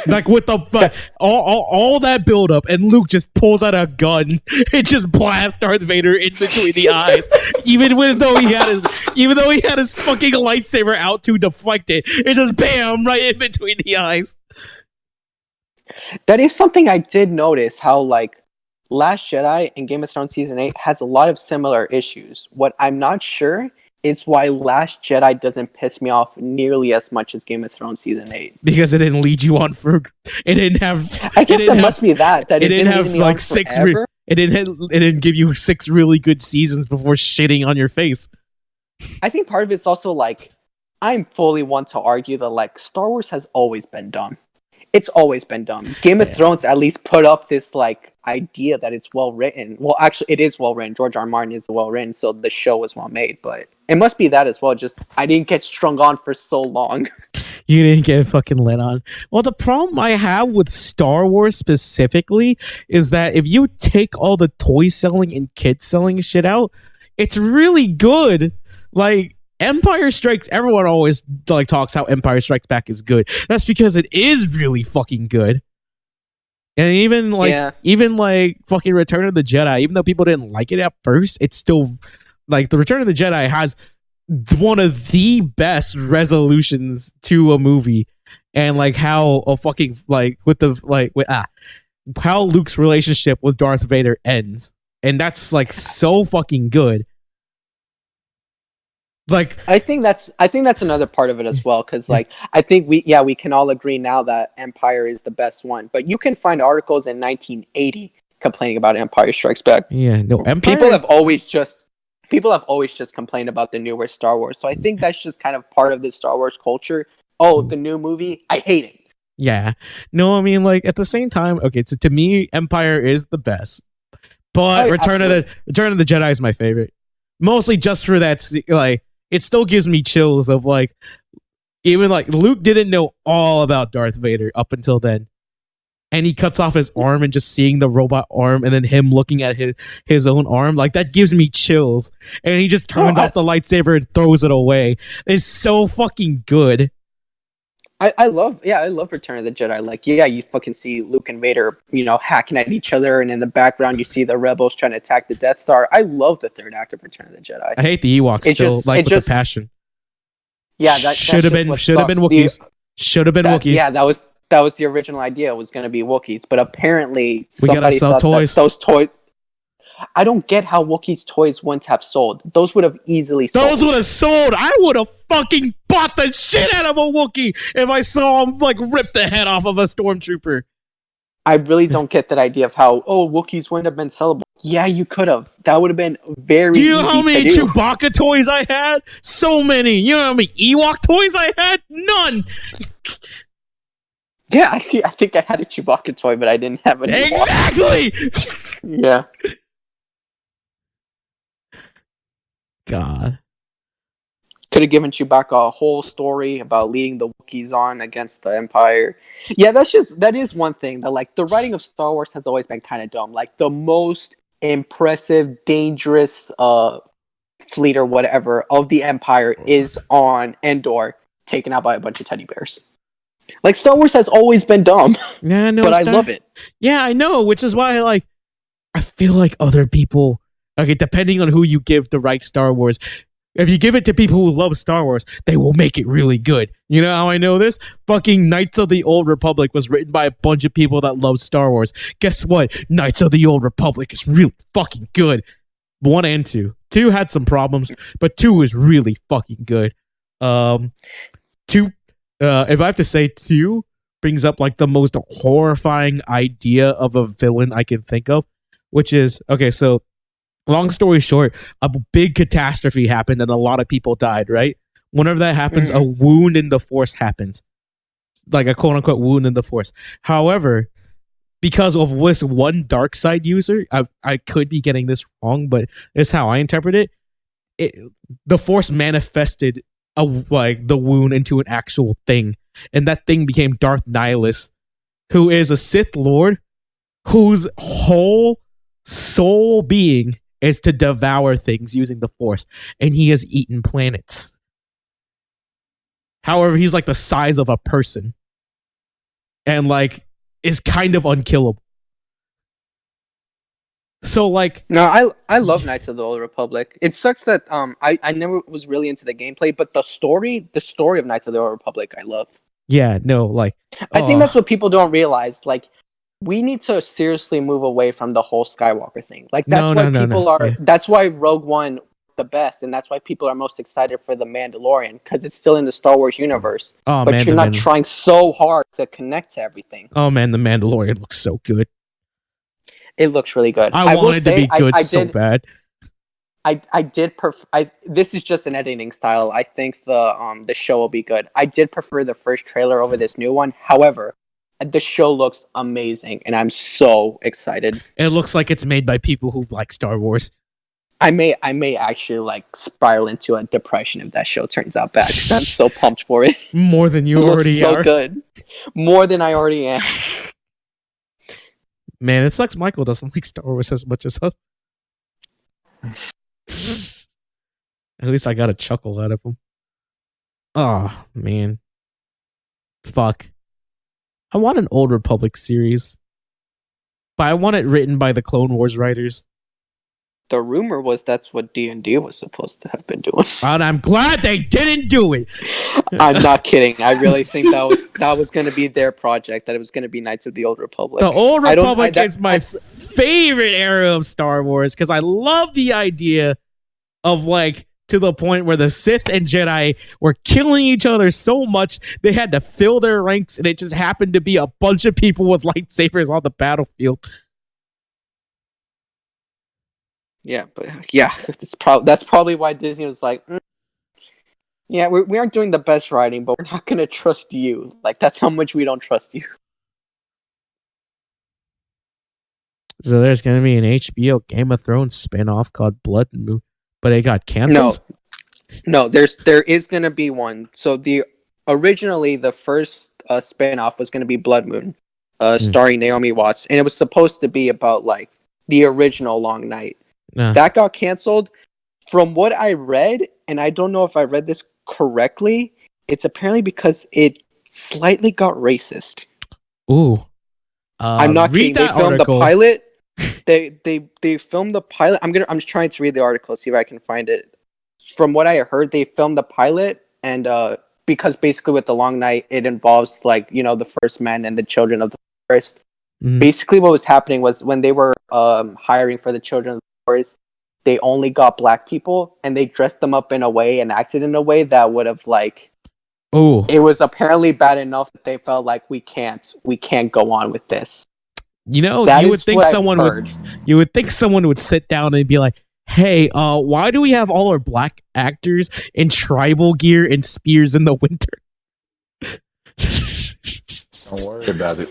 like with the all that buildup, and Luke just pulls out a gun and just blasts Darth Vader in between the eyes, even though he had his fucking lightsaber out to deflect it. It's just bam right in between the eyes. that is something I did notice. How like Last Jedi and Game of Thrones season 8 has a lot of similar issues. What I'm not sure is why Last Jedi doesn't piss me off nearly as much as Game of Thrones season 8. Because it didn't lead you on for. It didn't have. I guess it must be that it didn't have lead me like on 6. forever. It didn't give you 6 really good seasons before shitting on your face. I think part of it's also like I'm fully one to argue that like Star Wars has always been dumb. It's always been dumb. Game of Thrones at least put up this like idea that it's well written. Well, actually, it is well written. George R. R. Martin is well written, so the show was well made. But it must be that as well. Just I didn't get strung on for so long. You didn't get fucking lit on. Well, the problem I have with Star Wars specifically is that if you take all the toy selling and kid selling shit out, it's really good. Like Empire Strikes, everyone always like talks how Empire Strikes Back is good. That's because it is really fucking good. And even like fucking Return of the Jedi, even though people didn't like it at first, it's still like the Return of the Jedi has one of the best resolutions to a movie, and like how a fucking like how Luke's relationship with Darth Vader ends, and that's like so fucking good. Like I think that's another part of it as well, because like I think we can all agree now that Empire is the best one, but you can find articles in 1980 complaining about Empire Strikes Back. Yeah, no, Empire. People have always just complained about the newer Star Wars, so I think that's just kind of part of the Star Wars culture. Oh, the new movie, I hate it. Yeah, no, I mean like at the same time, okay, so to me, Empire is the best, but Return of the Jedi is my favorite, mostly just for that like. It still gives me chills of like, even like Luke didn't know all about Darth Vader up until then. and he cuts off his arm and just seeing the robot arm and then him looking at his own arm, like that gives me chills. And he just turns off the lightsaber and throws it away. It's so fucking good. I love Return of the Jedi. Like, yeah, you fucking see Luke and Vader, hacking at each other, and in the background you see the rebels trying to attack the Death Star. I love the third act of Return of the Jedi. I hate the Ewoks with the passion. Yeah, that should have been Wookiees. Should have been Wookiees. Yeah, that was the original idea, was going to be Wookiees, but apparently somebody thought toys. Those toys. I don't get how Wookiees toys wouldn't have sold. Those would have easily sold. Those would have sold. I would have fucking bought the shit out of a Wookiee if I saw him like rip the head off of a stormtrooper. I really don't get that idea of how, Wookiees wouldn't have been sellable. Yeah, you could have. That would have been very easy to do. You know how many Chewbacca toys I had? So many. You know how many Ewok toys I had? None. Yeah, actually, I think I had a Chewbacca toy, but I didn't have an Exactly! Yeah. God. Could have given Chewbacca a whole story about leading the Wookiees on against the Empire. Yeah, that is one thing that, like, the writing of Star Wars has always been kind of dumb. Like, the most impressive, dangerous fleet or whatever of the Empire is on Endor, taken out by a bunch of teddy bears. Like, Star Wars has always been dumb. Yeah, no, but I love it. Yeah, I know, which is why I feel like other people, okay, depending on who you give the right Star Wars, if you give it to people who love Star Wars, they will make it really good. You know how I know this? Fucking Knights of the Old Republic was written by a bunch of people that love Star Wars. Guess what? Knights of the Old Republic is really fucking good. 1 and 2. 2 had some problems, but 2 is really fucking good. 2, if I have to say, 2 brings up like the most horrifying idea of a villain I can think of, which is, okay, so long story short, a big catastrophe happened and a lot of people died, right? Whenever that happens, a wound in the Force happens. Like a quote-unquote wound in the Force. However, because of this one dark side user, I could be getting this wrong, but it's how I interpret it. The Force manifested the wound into an actual thing. And that thing became Darth Nihilus, who is a Sith Lord whose whole soul being is to devour things using the Force, and he has eaten planets. However, he's like the size of a person, and like is kind of unkillable. So like, no, I love Knights of the Old Republic. It sucks that I never was really into the gameplay, but the story of Knights of the Old Republic I love. Yeah, no, like I think that's what people don't realize. Like, we need to seriously move away from the whole Skywalker thing. Like, that's why people are. Yeah. That's why Rogue One the best, and that's why people are most excited for the Mandalorian, because it's still in the Star Wars universe. Oh, but man, you're not trying so hard to connect to everything. Oh man, the Mandalorian looks so good. It looks really good. I wanted to be good so bad. I did this is just an editing style. I think the show will be good. I did prefer the first trailer over this new one. However, the show looks amazing, and I'm so excited. It looks like it's made by people who like Star Wars. I may actually like spiral into a depression if that show turns out bad. I'm so pumped for it. More than you already are. So good. More than I already am. Man, it sucks Michael doesn't like Star Wars as much as us. At least I got a chuckle out of him. Oh, man. Fuck. I want an Old Republic series. But I want it written by the Clone Wars writers. The rumor was that's what D&D was supposed to have been doing. And I'm glad they didn't do it. I'm not kidding. I really think that was going to be their project, that it was going to be Knights of the Old Republic. The Old Republic is my favorite era of Star Wars, because I love the idea of, like, to the point where the Sith and Jedi were killing each other so much they had to fill their ranks, and it just happened to be a bunch of people with lightsabers on the battlefield. Yeah, but yeah, that's probably why Disney was like, yeah, we aren't doing the best writing, but we're not going to trust you. Like, that's how much we don't trust you. So there's going to be an HBO Game of Thrones spinoff called Blood and Moon, but it got canceled? No, there is going to be one. So originally the first spinoff was going to be Blood Moon. starring Naomi Watts, and it was supposed to be about like the original Long Night. That got canceled. From what I read, and I don't know if I read this correctly, it's apparently because it slightly got racist. Ooh. I'm not kidding. They filmed the pilot. They filmed the pilot. I'm just trying to read the article, see if I can find it. From what I heard, they filmed the pilot, and because basically with the Long Night, it involves like the first men and the children of the forest. Basically, what was happening was when they were hiring for the children of the forest, they only got black people, and they dressed them up in a way and acted in a way that would have like. Oh. It was apparently bad enough that they felt like we can't go on with this. You would think someone would sit down and be like, "Hey, why do we have all our black actors in tribal gear and spears in the winter?" Don't worry about it.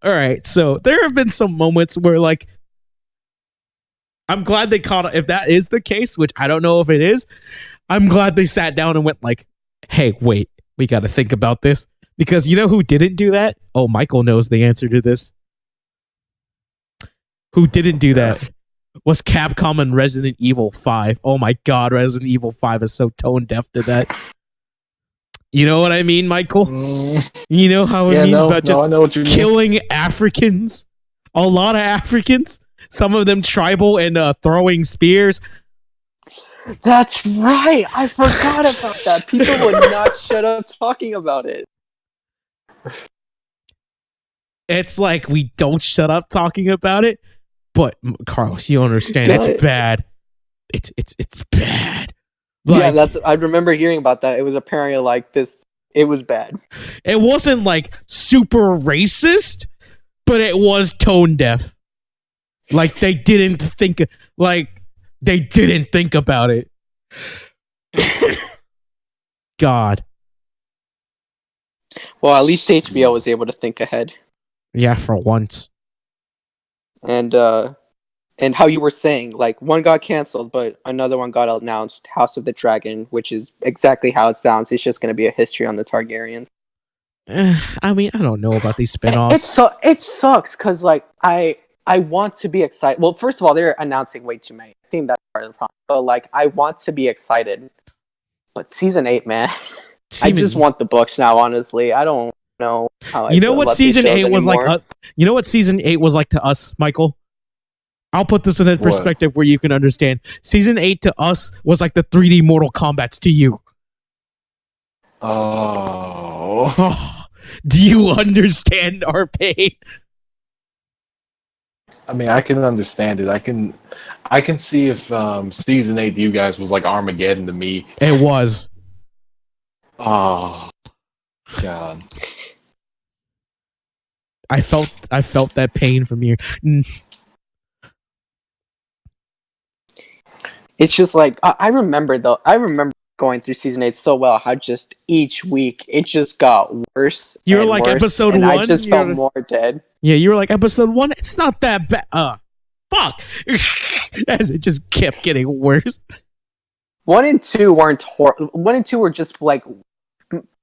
All right. So there have been some moments where like. I'm glad they caught it. If that is the case, which I don't know if it is, I'm glad they sat down and went like, hey, wait, we got to think about this. Because you know who didn't do that? Oh, Michael knows the answer to this. Who didn't do that was Capcom and Resident Evil 5. Oh my God, Resident Evil 5 is so tone deaf to that. You know what I mean, Michael? You know how I mean about just killing Africans? A lot of Africans? Some of them tribal and throwing spears. That's right. I forgot about that. People would not shut up talking about it. It's like we don't shut up talking about it, but Carlos, you understand it's bad. It's bad. Like, yeah, I remember hearing about that. It was apparently like this. It was bad. It wasn't like super racist, but it was tone deaf. Like they didn't think about it. God. Well, at least HBO was able to think ahead. Yeah, for once. And how you were saying, like one got canceled, but another one got announced, House of the Dragon, which is exactly how it sounds. It's just going to be a history on the Targaryens. I mean, I don't know about these spinoffs. It sucks because like I want to be excited. Well, first of all, they're announcing way too many. I think that's part of the problem. But like, I want to be excited. But season 8, man, I just want the books now. Honestly, I don't know how. You know what season 8 was like? You know what season 8 was like to us, Michael? I'll put this in a perspective where you can understand. Season 8 to us was like the 3D Mortal Kombats to you. Oh. Do you understand our pain? I mean, I can understand it. I can see if season 8 to you guys was like Armageddon to me. It was. Oh, God. I felt that pain from you. It's just like I remember going through season 8 so well. How just each week it just got worse. You were like episode 1. I just felt more dead. Yeah, you were like episode 1. It's not that bad. Fuck. As it just kept getting worse. 1 and 2 weren't 1 and 2 were just like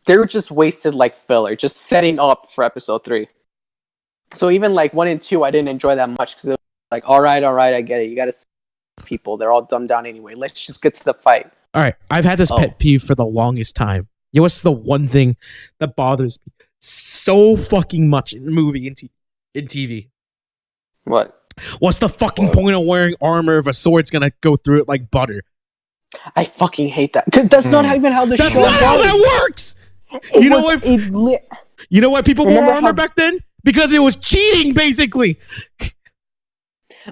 they were just wasted like filler, just setting up for episode 3. So even like 1 and 2, I didn't enjoy that much because it was like, all right, I get it. You gotta see people, they're all dumbed down anyway. Let's just get to the fight. All right, I've had this pet peeve for the longest time. You know what's the one thing that bothers me so fucking much in movie and TV? What? What's the fucking point of wearing armor if a sword's gonna go through it like butter? I fucking hate that. That's not even how the show That's not how that works! You know why people wore armor back then? Because it was cheating, basically.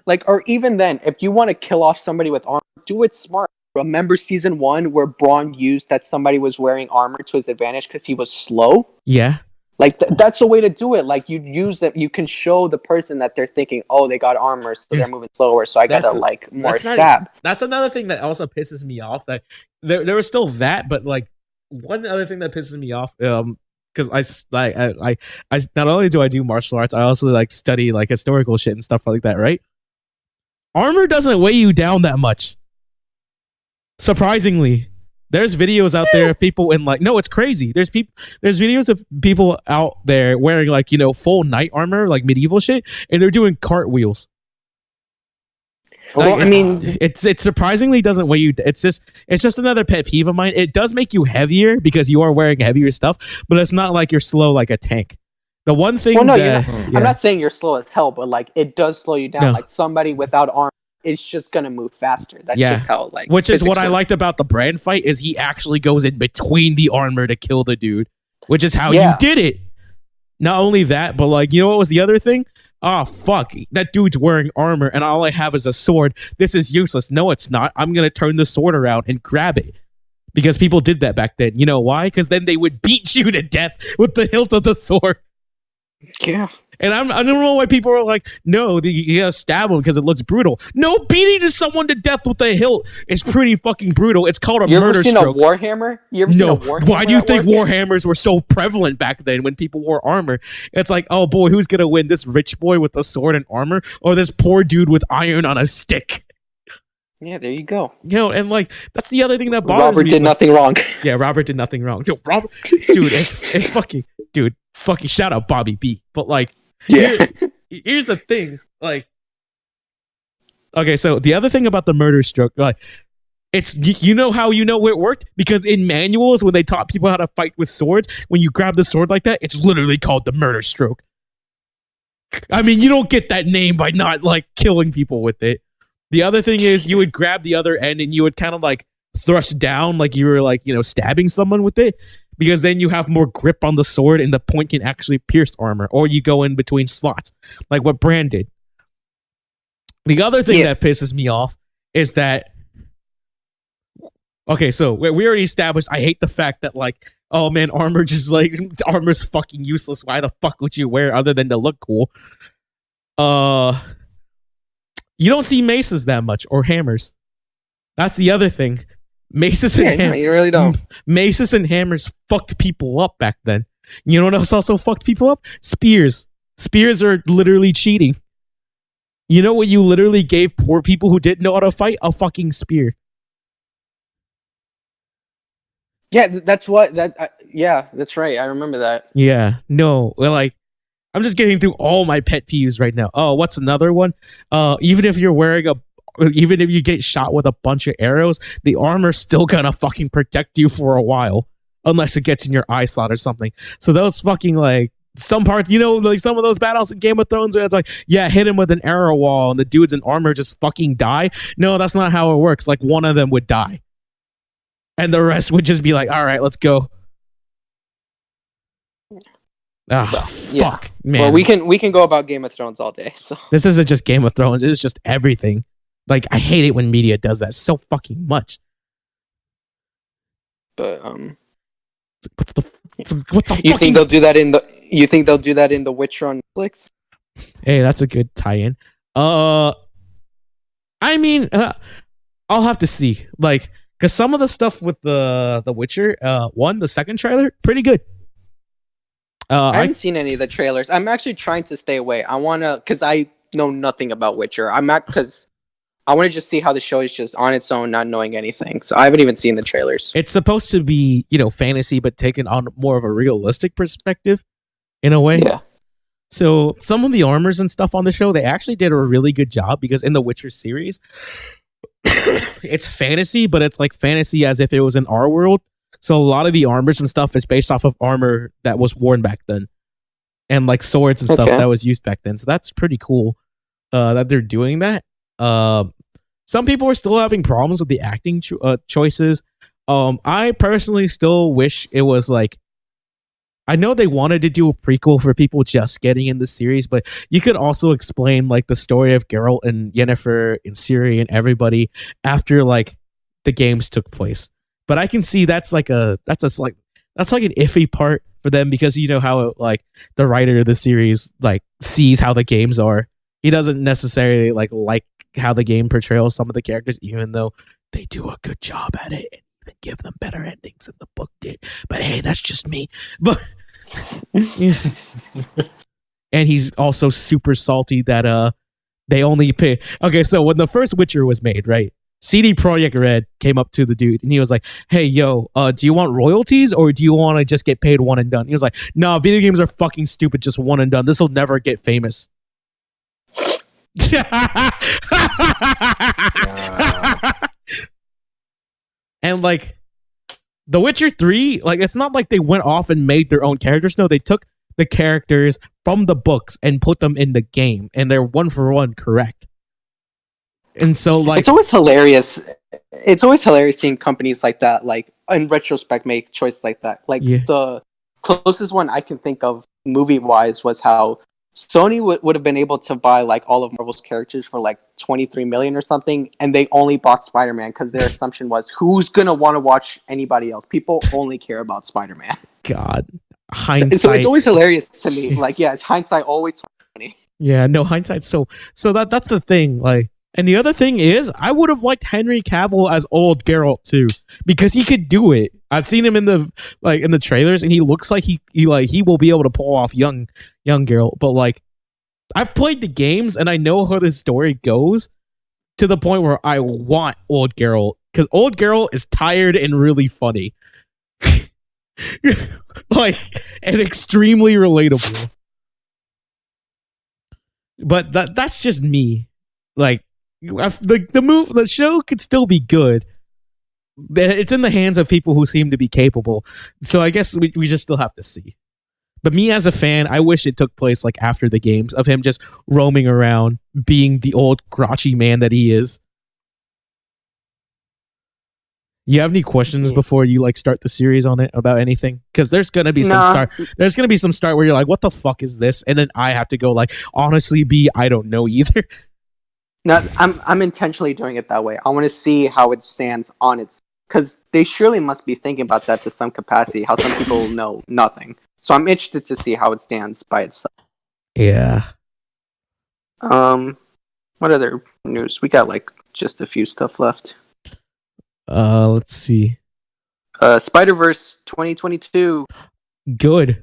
Like, or even then, if you want to kill off somebody with armor, do it smart. Remember season 1 where Braun used that somebody was wearing armor to his advantage because he was slow? Yeah. Like, that's a way to do it. Like, you use that, you can show the person that they're thinking, oh, they got armor, so they're moving slower, so I gotta, like, more stab. That's another thing that also pisses me off. That there was still that, but, like, one other thing that pisses me off, because I not only do I do martial arts, I also, like, study, like, historical shit and stuff like that, right? Armor doesn't weigh you down that much. Surprisingly, There's videos out there of people in like no, it's crazy. There's videos of people out there wearing like, you know, full knight armor, like medieval shit, and they're doing cartwheels. Well, I mean, it surprisingly doesn't weigh you. It's just another pet peeve of mine. It does make you heavier because you are wearing heavier stuff, but it's not like you're slow like a tank. The one thing, well, no, that, I'm not saying you're slow as hell, but like it does slow you down. No. Like somebody without armor, it's just gonna move faster. That's just how like. Which is what I work. liked about the Brand fight is he actually goes in between the armor to kill the dude, which is how you did it. Not only that, but like, you know what was the other thing? Oh, fuck. That dude's wearing armor and all I have is a sword. This is useless. No, it's not. I'm going to turn the sword around and grab it. Because people did that back then. You know why? Because then they would beat you to death with the hilt of the sword. Yeah. And I don't know why people are like, no, you gotta stab him because it looks brutal. No, beating someone to death with a hilt is pretty fucking brutal. It's called a murder stroke. A Warhammer? You ever seen a Warhammer? Why do you think Warhammers were so prevalent back then when people wore armor? It's like, oh boy, who's gonna win? This rich boy with a sword and armor, or this poor dude with iron on a stick? Yeah, there you go. You know, and like that's the other thing that bothers me. Robert did nothing wrong. Yeah, Robert did nothing wrong. Yo, Robert, dude, fucking shout out Bobby B. But like. Yeah. Here's the thing, like, okay, so the other thing about the murder stroke, like, it's you know how you know it worked because in manuals when they taught people how to fight with swords, when you grab the sword like that, it's literally called the murder stroke. I mean, you don't get that name by not like killing people with it. The other thing is you would grab the other end and you would kind of like thrust down like you were like, you know, stabbing someone with it. Because then you have more grip on the sword and the point can actually pierce armor. Or you go in between slots, like what Brand did. The other thing that pisses me off is that... Okay, so we already established I hate the fact that, like, oh man, armor's fucking useless. Why the fuck would you wear it other than to look cool? You don't see maces that much, or hammers. That's the other thing. Maces and hammers. You really don't. Maces and hammers fucked people up back then. You know what else also fucked people up? Spears. Spears are literally cheating. You know what you literally gave poor people who didn't know how to fight? A fucking spear. Yeah, that's what yeah, that's right. I remember that. Yeah, no, like I'm just getting through all my pet peeves right now. Oh, what's another one? Even if you get shot with a bunch of arrows, the armor's still gonna fucking protect you for a while, unless it gets in your eye slot or something. So those fucking like some parts, you know, like some of those battles in Game of Thrones where it's like, yeah, hit him with an arrow wall and the dudes in armor just fucking die. No, that's not how it works. Like one of them would die. And the rest would just be like, all right, let's go. Ah, yeah. Fuck, man. Well, we can go about Game of Thrones all day. So this isn't just Game of Thrones. It's just everything. Like, I hate it when media does that so fucking much. But what the you think they'll do that in the Witcher on Netflix? Hey, that's a good tie-in. I mean, I'll have to see. Like, because some of the stuff with the Witcher, the second trailer, pretty good. I haven't seen any of the trailers. I'm actually trying to stay away. I wanna, because I know nothing about Witcher. Because I want to just see how the show is just on its own, not knowing anything. So I haven't even seen the trailers. It's supposed to be, you know, fantasy, but taken on more of a realistic perspective, in a way. Yeah. So some of the armors and stuff on the show, they actually did a really good job because in the Witcher series, it's fantasy, but it's like fantasy as if it was in our world. So a lot of the armors and stuff is based off of armor that was worn back then, and like swords and stuff that was used back then. So that's pretty cool that they're doing that. Some people are still having problems with the acting choices. I personally still wish it was like, I know they wanted to do a prequel for people just getting in the series, but you could also explain like the story of Geralt and Yennefer and Ciri and everybody after like the games took place. But I can see that's like an iffy part for them because you know how like the writer of the series like sees how the games are. He doesn't necessarily like how the game portrays some of the characters, even though they do a good job at it and even give them better endings than the book did. But hey, that's just me. But yeah. And he's also super salty that they only pay. Okay, so when the first Witcher was made, right? CD Projekt Red came up to the dude and he was like, "Hey, yo, do you want royalties or do you want to just get paid one and done?" He was like, "No, video games are fucking stupid, just one and done. This will never get famous." And like The Witcher 3, like it's not like they went off and made their own characters. No, they took the characters from the books and put them in the game, and they're one for one correct. And so like it's always hilarious. It's always hilarious seeing companies like that, like in retrospect, make choices like that. Like the closest one I can think of movie wise was how Sony would have been able to buy like all of Marvel's characters for like 23 million or something, and they only bought Spider-Man because their assumption was who's gonna want to watch anybody else? People only care about Spider-Man. God, hindsight. So it's always hilarious to me. Like, yeah, hindsight always funny. Yeah, no, hindsight. So that's the thing. Like, and the other thing is, I would have liked Henry Cavill as old Geralt too, because he could do it. I've seen him in the trailers, and he looks like he will be able to pull off young Geralt. But like, I've played the games, and I know how this story goes to the point where I want old Geralt, because old Geralt is tired and really funny, like, and extremely relatable. But that's just me. Like, the show could still be good. It's in the hands of people who seem to be capable. So I guess we just still have to see. But me as a fan, I wish it took place like after the games, of him just roaming around, being the old grouchy man that he is. You have any questions before you like start the series on it about anything? Because there's gonna be some start. There's gonna be some start where you're like, "What the fuck is this?" And then I have to go like, honestly, I don't know either. No, I'm intentionally doing it that way. I want to see how it stands on its, because they surely must be thinking about that to some capacity. How some people know nothing. So I'm interested to see how it stands by itself. Yeah. What other news? We got like just a few stuff left. Let's see. Spider-Verse 2022. Good.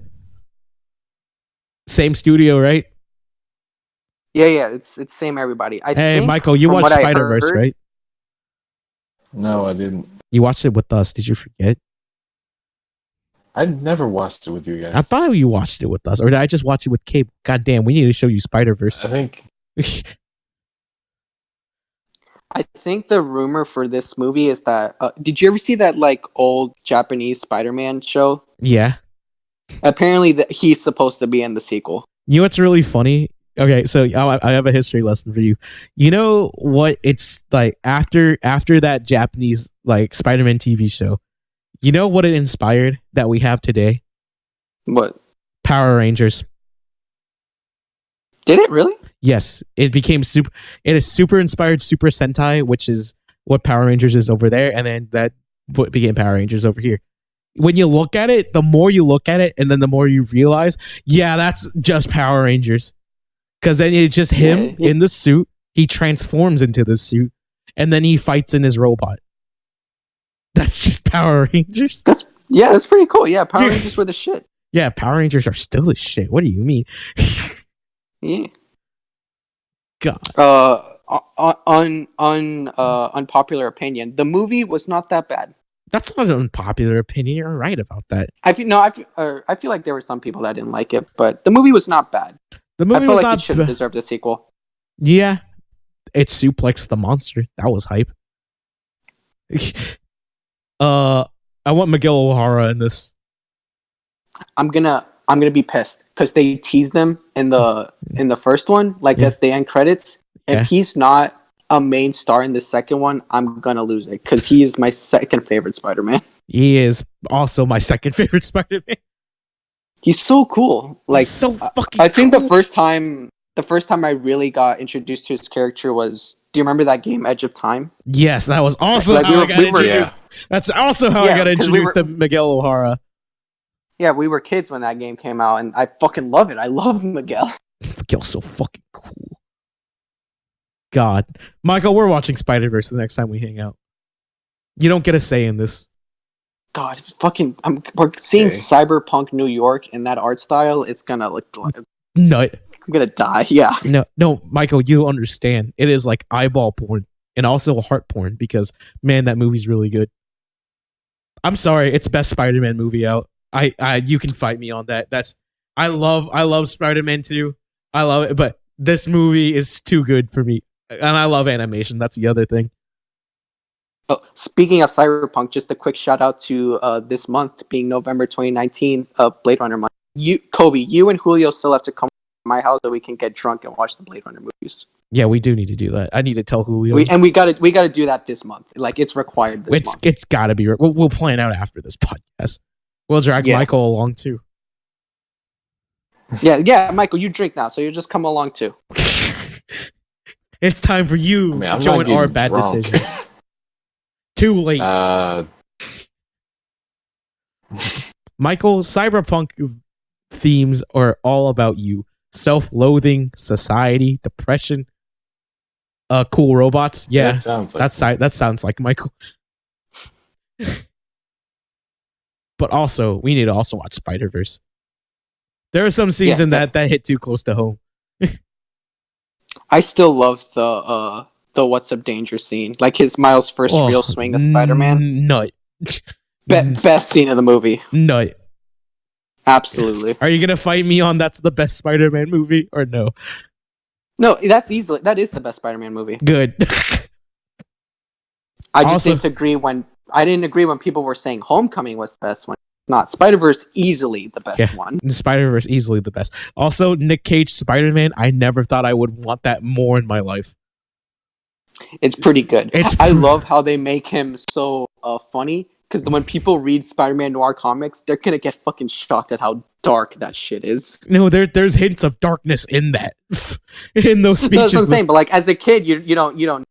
Same studio, right? Yeah, it's same everybody. I think Michael, you watched Spider-Verse, right? No, I didn't. You watched it with us. Did you forget? I never watched it with you guys. I thought you watched it with us, or did I just watch it with Cabe? God damn, we need to show you Spider-Verse. I think. I think the rumor for this movie is that. Did you ever see that like old Japanese Spider-Man show? Yeah. Apparently, he's supposed to be in the sequel. You know what's really funny? Okay, so I have a history lesson for you. You know what it's like after that Japanese like Spider-Man TV show? You know what it inspired that we have today? What? Power Rangers. Did it really? Yes, it became super. It is super inspired Super Sentai, which is what Power Rangers is over there, and then that became Power Rangers over here. When you look at it, the more you look at it, and then the more you realize, yeah, that's just Power Rangers. Because then it's just him in the suit. He transforms into the suit, and then he fights in his robot. That's just Power Rangers. That's pretty cool. Yeah, Power Rangers were the shit. Yeah, Power Rangers are still the shit. What do you mean? Yeah. God. Unpopular opinion. The movie was not that bad. That's not an unpopular opinion. You're right about that. I feel like there were some people that didn't like it, but the movie was not bad. The movie I feel was like not it should have deserved a sequel. Yeah, it suplexed the monster. That was hype. I want Miguel O'Hara in this. I'm gonna be pissed because they teased him in the first one, like that's the end credits. If he's not a main star in the second one, I'm gonna lose it because he is my second favorite Spider-Man. He is also my second favorite Spider-Man. He's so cool. Like, so fucking I think cool. the first time I really got introduced to his character was, do you remember that game Edge of Time? Yes, that was also how I got introduced. That's also how I got introduced to Miguel O'Hara. Yeah, we were kids when that game came out, and I fucking love it. I love Miguel. Miguel's so fucking cool. God. Michael, we're watching Spider-Verse the next time we hang out. You don't get a say in this. God, fucking, we're seeing cyberpunk New York in that art style. It's gonna look like nut. I'm gonna die. Yeah. No, Michael, you don't understand. It is like eyeball porn. and also heart porn because man, that movie's really good. I'm sorry, it's best Spider-Man movie out. I you can fight me on that. I love Spider-Man 2. I love it, but this movie is too good for me. And I love animation. That's the other thing. Oh, speaking of Cyberpunk, just a quick shout out to this month being November 2019, Blade Runner month. Coby, you and Julio still have to come to my house so we can get drunk and watch the Blade Runner movies. Yeah, we do need to do that. I need to tell Julio. We gotta do that this month. Like it's required this month. It's gotta be. We'll plan out after this podcast. We'll drag Michael along too. Yeah, Michael, you drink now, so you just come along too. It's time for you to join our bad decisions. Too late. Michael, cyberpunk themes are all about you. Self-loathing, society, depression, cool robots. Yeah, that sounds like Michael. But also, we need to also watch Spider-Verse. There are some scenes in that hit too close to home. I still love the What's Up Danger scene. Like his Miles' first real swing of Spider-Man. Nut. Best scene of the movie. Nut. Absolutely. Are you gonna fight me on that's the best Spider-Man movie or no? No, that is the best Spider-Man movie. Good. I just didn't agree when people were saying Homecoming was the best one. Not Spider-Verse easily the best one. Spider-Verse easily the best. Also, Nick Cage Spider-Man, I never thought I would want that more in my life. It's pretty good. I love how they make him so funny, because when people read Spider-Man noir comics, they're gonna get fucking shocked at how dark that shit is. No, there's hints of darkness in that. In those speeches. That's what I'm saying, but like as a kid, you don't.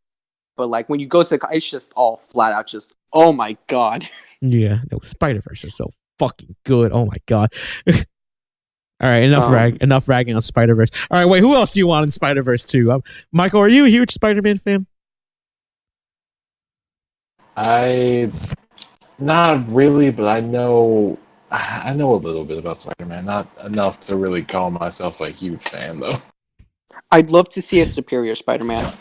But like when you go to it's just all flat out just, oh my god. Yeah, no, Spider-Verse is so fucking good. Oh my god. All right, enough ragging on Spider-Verse. All right, wait, who else do you want in Spider-Verse 2? Michael, are you a huge Spider-Man fan? Not really, but I know a little bit about Spider-Man. Not enough to really call myself a huge fan, though. I'd love to see a superior Spider-Man.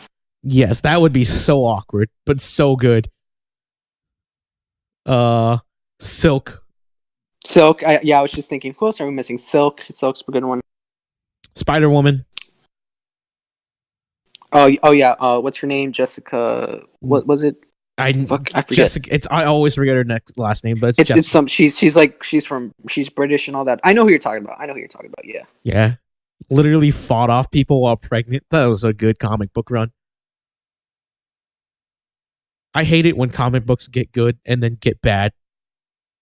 Yes, that would be so awkward, but so good. Silk. I was just thinking, who else are we missing? Silk's a good one. Spider-Woman. Oh yeah. What's her name? Jessica. What was it? I forget. Jessica. I always forget her last name, but it's some. She's British and all that. I know who you're talking about. Yeah. Yeah. Literally fought off people while pregnant. That was a good comic book run. I hate it when comic books get good and then get bad.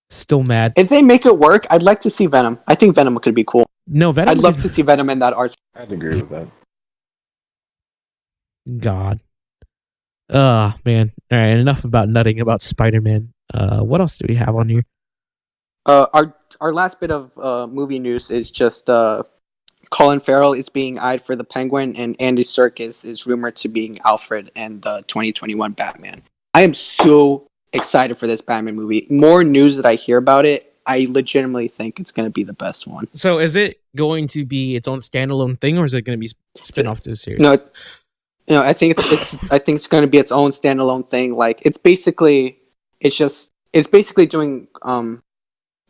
Still mad. If they make it work, I'd like to see Venom. I think Venom could be cool. No, Venom. I'd love to see Venom in that art. I'd agree with that. God. Man. All right, enough about nutting about Spider-Man. What else do we have on here? Our last bit of movie news is just Colin Farrell is being eyed for the Penguin, and Andy Serkis is rumored to being Alfred in the 2021 Batman. I am so excited for this Batman movie. More news that I hear about it, I legitimately think it's going to be the best one. So is it going to be its own standalone thing, or is it going to be spin-off to the series? No, I think it's going to be its own standalone thing. Like it's basically doing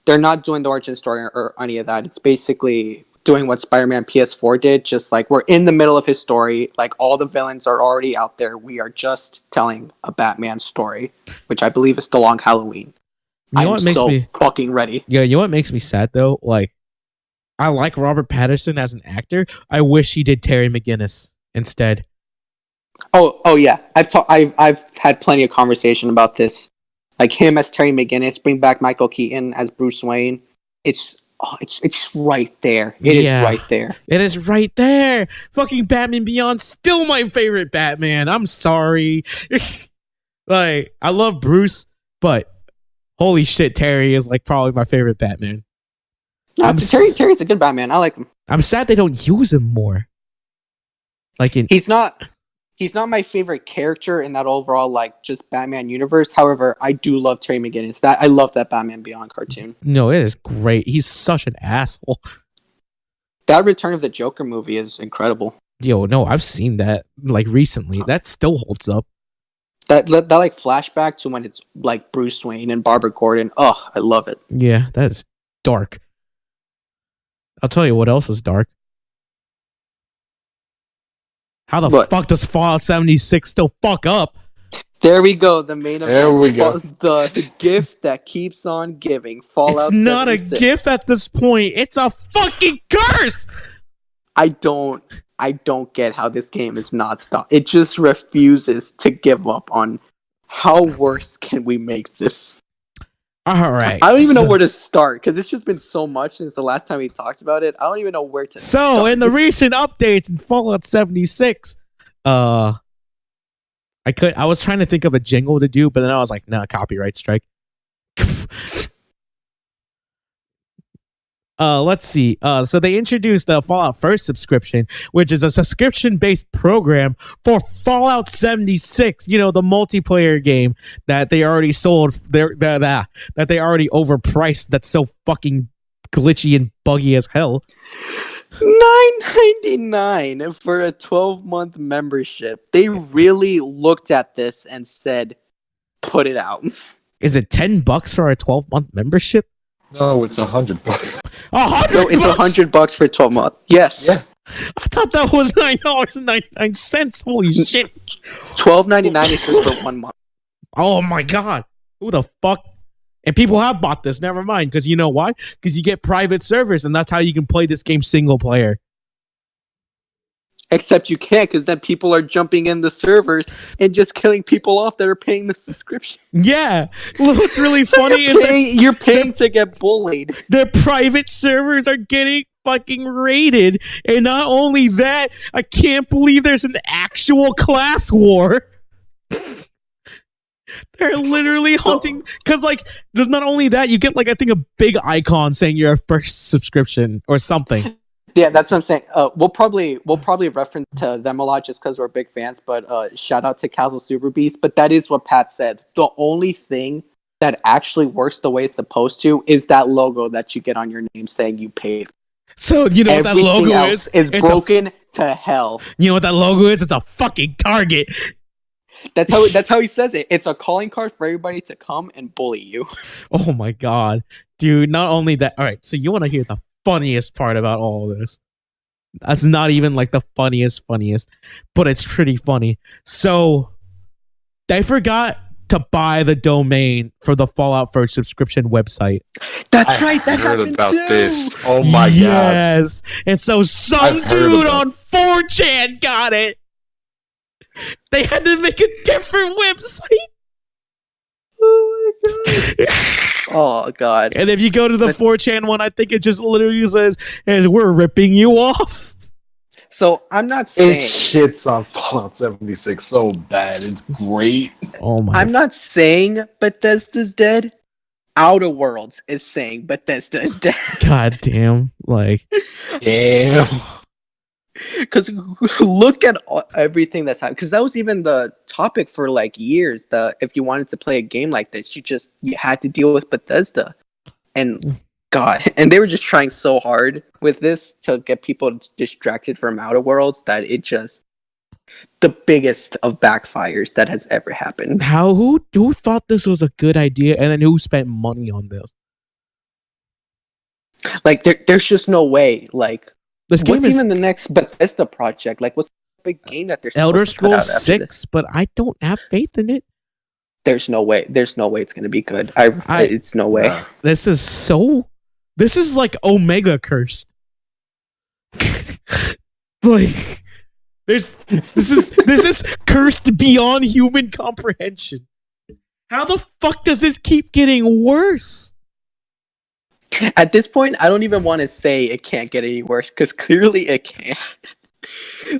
they're not doing the origin story or any of that. It's basically doing what Spider-Man PS4 did, just like we're in the middle of his story, like all the villains are already out there. We are just telling a Batman story, which I believe is still on Halloween. I'm so fucking ready. Yeah, you know what makes me sad though? Like, I like Robert Pattinson as an actor. I wish he did Terry McGinnis instead. Oh yeah, I've had plenty of conversation about this. Like him as Terry McGinnis, bring back Michael Keaton as Bruce Wayne. It's right there. It is right there. It is right there. Fucking Batman Beyond, still my favorite Batman. I'm sorry. Like, I love Bruce, but holy shit, Terry is like probably my favorite Batman. No, Terry's a good Batman. I like him. I'm sad they don't use him more. Like He's not my favorite character in that overall, like, just Batman universe. However, I do love Terry McGinnis. I love that Batman Beyond cartoon. No, it is great. He's such an asshole. That Return of the Joker movie is incredible. Yo, no, I've seen that, like, recently. That still holds up. That like flashback to when it's like Bruce Wayne and Barbara Gordon. Oh, I love it. Yeah, that's dark. I'll tell you what else is dark. How the What? fuck does Fallout 76 still fuck up? There we go. The main event. There we go. The gift that keeps on giving. Fallout It's not 76. a gift at this point. It's a fucking curse. I don't get how this game is not stopped. It just refuses to give up on how worse can we make this. All right. I don't even know where to start because it's just been so much since the last time we talked about it. I don't even know where to start. So, in the recent updates in Fallout 76, I was trying to think of a jingle to do, but then I was like, nah, copyright strike. Let's see. So they introduced a Fallout First subscription, which is a subscription-based program for Fallout 76. You know, the multiplayer game that they already sold. That they already overpriced. That's so fucking glitchy and buggy as hell. $9.99 for a 12-month membership. They really looked at this and said, "Put it out." Is it $10 for a 12-month membership? No, it's $100. $100? No, it's $100 for 12 months. Yes. Yeah. I thought that was $9.99. Holy shit. $12.99 is just for 1 month. Oh my god. Who the fuck? And people have bought this. Never mind. Because you know why? Because you get private servers, and that's how you can play this game single player. Except you can't, because then people are jumping in the servers and just killing people off that are paying the subscription. Yeah. What's really funny is you're paying to get bullied. their private servers are getting fucking raided. And not only that, I can't believe there's an actual class war. They're literally hunting. Because, like, there's not only that, you get, like, I think a big icon saying you're a first subscription or something. Yeah, that's what I'm saying. We'll probably reference to them a lot just because we're big fans. But shout out to Castle Super Beast. But that is what Pat said. The only thing that actually works the way it's supposed to is that logo that you get on your name saying you paid. So you know what that Everything logo else is It's broken to hell. You know what that logo is? It's a fucking target. That's how he says it. It's a calling card for everybody to come and bully you. Oh my god, dude! Not only that. All right, so you want to hear the funniest part about all of this? That's not even like the funniest, but it's pretty funny. So they forgot to buy the domain for the Fallout First subscription website. That's right. That heard happened about too. this. Oh my god. Yes, and so some I've heard dude about on 4chan got it. They had to make a different website. Oh my god. Oh god. And if you go to the 4chan one, I think it just literally says, "We're ripping you off." So I'm not It saying shits on Fallout 76 so bad. It's great. Oh my! I'm not saying Bethesda's dead. Outer Worlds is saying Bethesda is dead. God damn! Like, Damn. Because look at everything that's happened. Because that was even the topic for like years. If you wanted to play a game like this, you had to deal with Bethesda, and God, and they were just trying so hard with this to get people distracted from Outer Worlds that it just the biggest of backfires that has ever happened. who thought this was a good idea, and then who spent money on this? Like there's just no way. Like This game what's is even the next Bethesda project? Like what's the big game that they're Elder supposed to put out Scrolls after 6, but I don't have faith in it. There's no way it's going to be good. It's no way. Yeah. This is like Omega cursed. Like this is cursed beyond human comprehension. How the fuck does this keep getting worse? At this point, I don't even want to say it can't get any worse because clearly it can.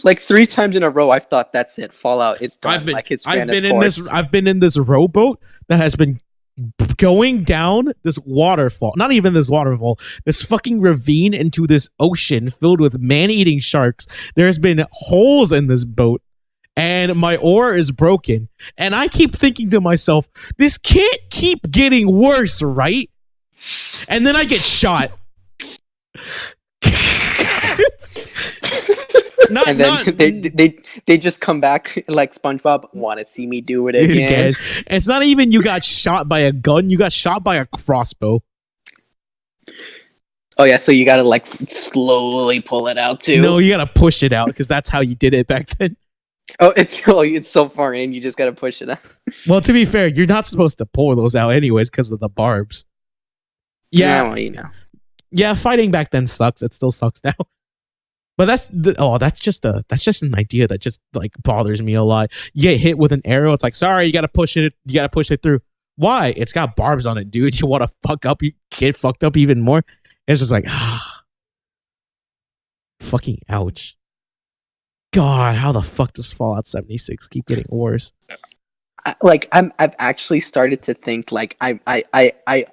Like 3 times in a row, I've thought that's it. Fallout is done. I've been in this rowboat that has been going down this waterfall. Not even this waterfall. This fucking ravine into this ocean filled with man-eating sharks. There's been holes in this boat, and my oar is broken. And I keep thinking to myself, this can't keep getting worse, right? And then I get shot. Not And then not they just come back like SpongeBob. Want to see me do it again? It's not even you got shot by a gun. You got shot by a crossbow. Oh yeah, so you gotta like slowly pull it out too. No, you gotta push it out because that's how you did it back then. It's so far in, you just gotta push it out. Well, to be fair, you're not supposed to pull those out anyways because of the barbs. Yeah, well, you know. Yeah, fighting back then sucks. It still sucks now. But that's just an idea that just like bothers me a lot. You get hit with an arrow, it's like, sorry, you gotta push it through. Why? It's got barbs on it, dude. You wanna fuck up, you get fucked up even more. It's just like fucking ouch. God, how the fuck does Fallout 76 keep getting worse? I've actually started to think like I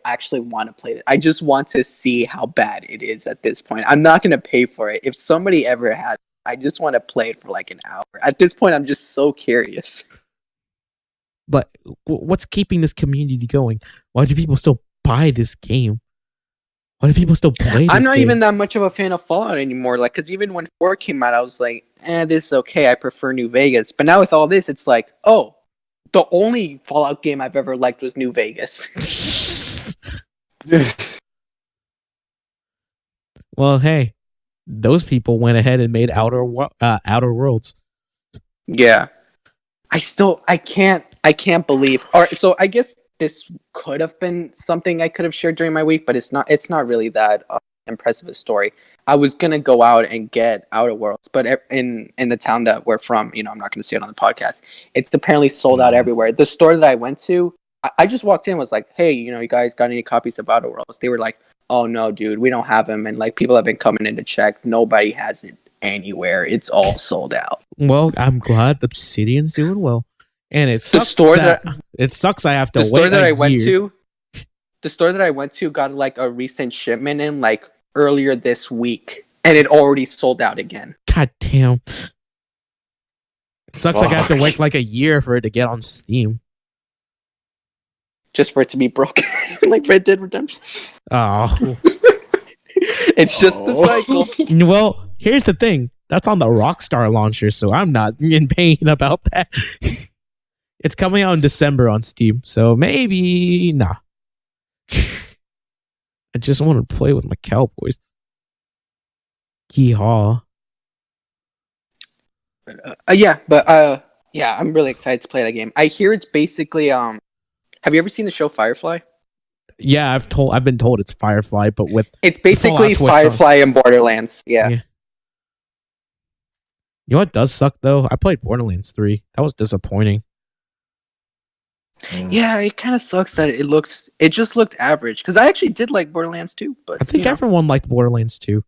actually want to play it. I just want to see how bad it is at this point. I'm not gonna pay for it. If somebody ever has, I just want to play it for like an hour. At this point, I'm just so curious. But what's keeping this community going? Why do people still buy this game? Why do people still play this I'm not game? even that much of a fan of Fallout anymore. Like, because even when 4 came out, I was like, this is okay. I prefer New Vegas. But now with all this, it's like, oh, the only Fallout game I've ever liked was New Vegas. Well, hey, those people went ahead and made Outer Worlds. Yeah. I can't believe. All right, so I guess this could have been something I could have shared during my week, but it's not really that impressive a story. I was gonna go out and get Outer Worlds, but in the town that we're from, I'm not gonna say it on the podcast. It's apparently sold out everywhere. The store that I went to, I just walked in and was like, hey, you guys got any copies of Outer Worlds? They were like, oh no, dude, we don't have them, and like people have been coming in to check. Nobody has it anywhere. It's all sold out. Well, I'm glad the Obsidian's doing well, and it sucks it sucks. I have to wait. The store that I went to got like a recent shipment in like earlier this week, and it already sold out again. God damn! It sucks. Like I have to wait like a year for it to get on Steam, just for it to be broken, like Red Dead Redemption. Oh, it's just the cycle. Well, here's the thing. That's on the Rockstar launcher, so I'm not in pain about that. It's coming out in December on Steam, so maybe nah. I just want to play with my Cowboys. Yeehaw. Yeah, I'm really excited to play that game. I hear it's basically have you ever seen the show Firefly? Yeah, I've been told it's Firefly, but with it's basically Firefly and Borderlands. Yeah. You know what does suck though? I played Borderlands 3. That was disappointing. Yeah, it kind of sucks that it just looked average. Because I actually did like Borderlands 2, but I think everyone liked Borderlands 2.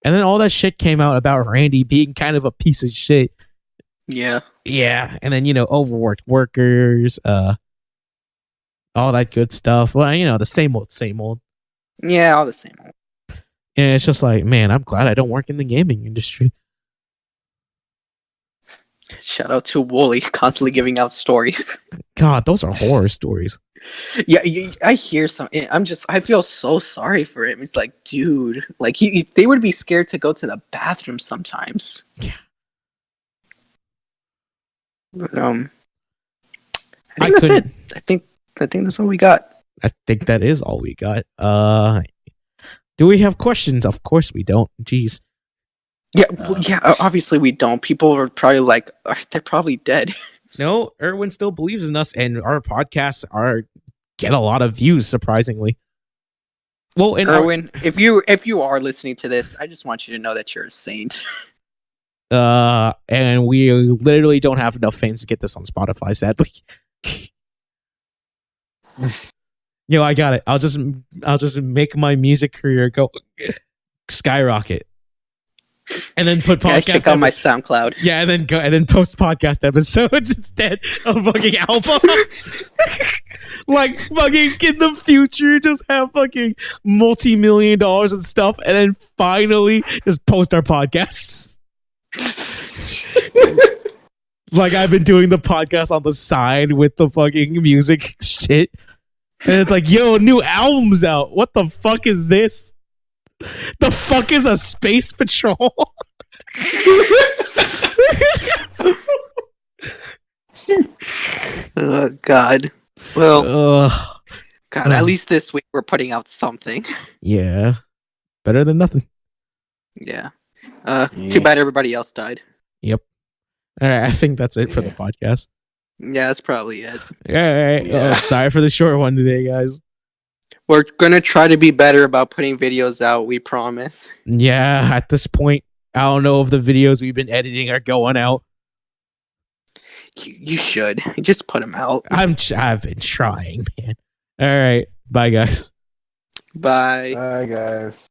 And then all that shit came out about Randy being kind of a piece of shit. Yeah. Yeah, and then overworked workers, all that good stuff. Well, the same old. Yeah, all the same old. And it's just like, man, I'm glad I don't work in the gaming industry. Shout out to Wooly, constantly giving out stories. God, those are horror stories. Yeah, I hear some. I feel so sorry for him. It's like, dude, like they would be scared to go to the bathroom sometimes. Yeah. But I think that's it. I think that's all we got. I think that is all we got. Do we have questions? Of course we don't. Jeez. Yeah, obviously we don't. People are probably like, they're probably dead. No, Erwin still believes in us, and our podcasts get a lot of views, surprisingly. Well, and Erwin, if you are listening to this, I just want you to know that you're a saint. And we literally don't have enough fans to get this on Spotify, sadly. I got it. I'll just make my music career go skyrocket. And then put podcast. Check out my SoundCloud. Yeah, and then post podcast episodes instead of fucking albums. Like fucking in the future, just have fucking multi-million-dollars and stuff, and then finally just post our podcasts. Like I've been doing the podcast on the side with the fucking music shit, and it's like, yo, new album's out. What the fuck is this? The fuck is a Space Patrol? Oh God. Well, Ugh. God. At least this week we're putting out something. Yeah. Better than nothing. Yeah. Yeah. Too bad everybody else died. Yep. All right. I think that's it for the Yeah. podcast. Yeah, that's probably it. All right. Yeah. Sorry for the short one today, guys. We're gonna try to be better about putting videos out. We promise. Yeah. At this point, I don't know if the videos we've been editing are going out. You should just put them out. I've been trying, man. All right. Bye, guys. Bye. Bye, guys.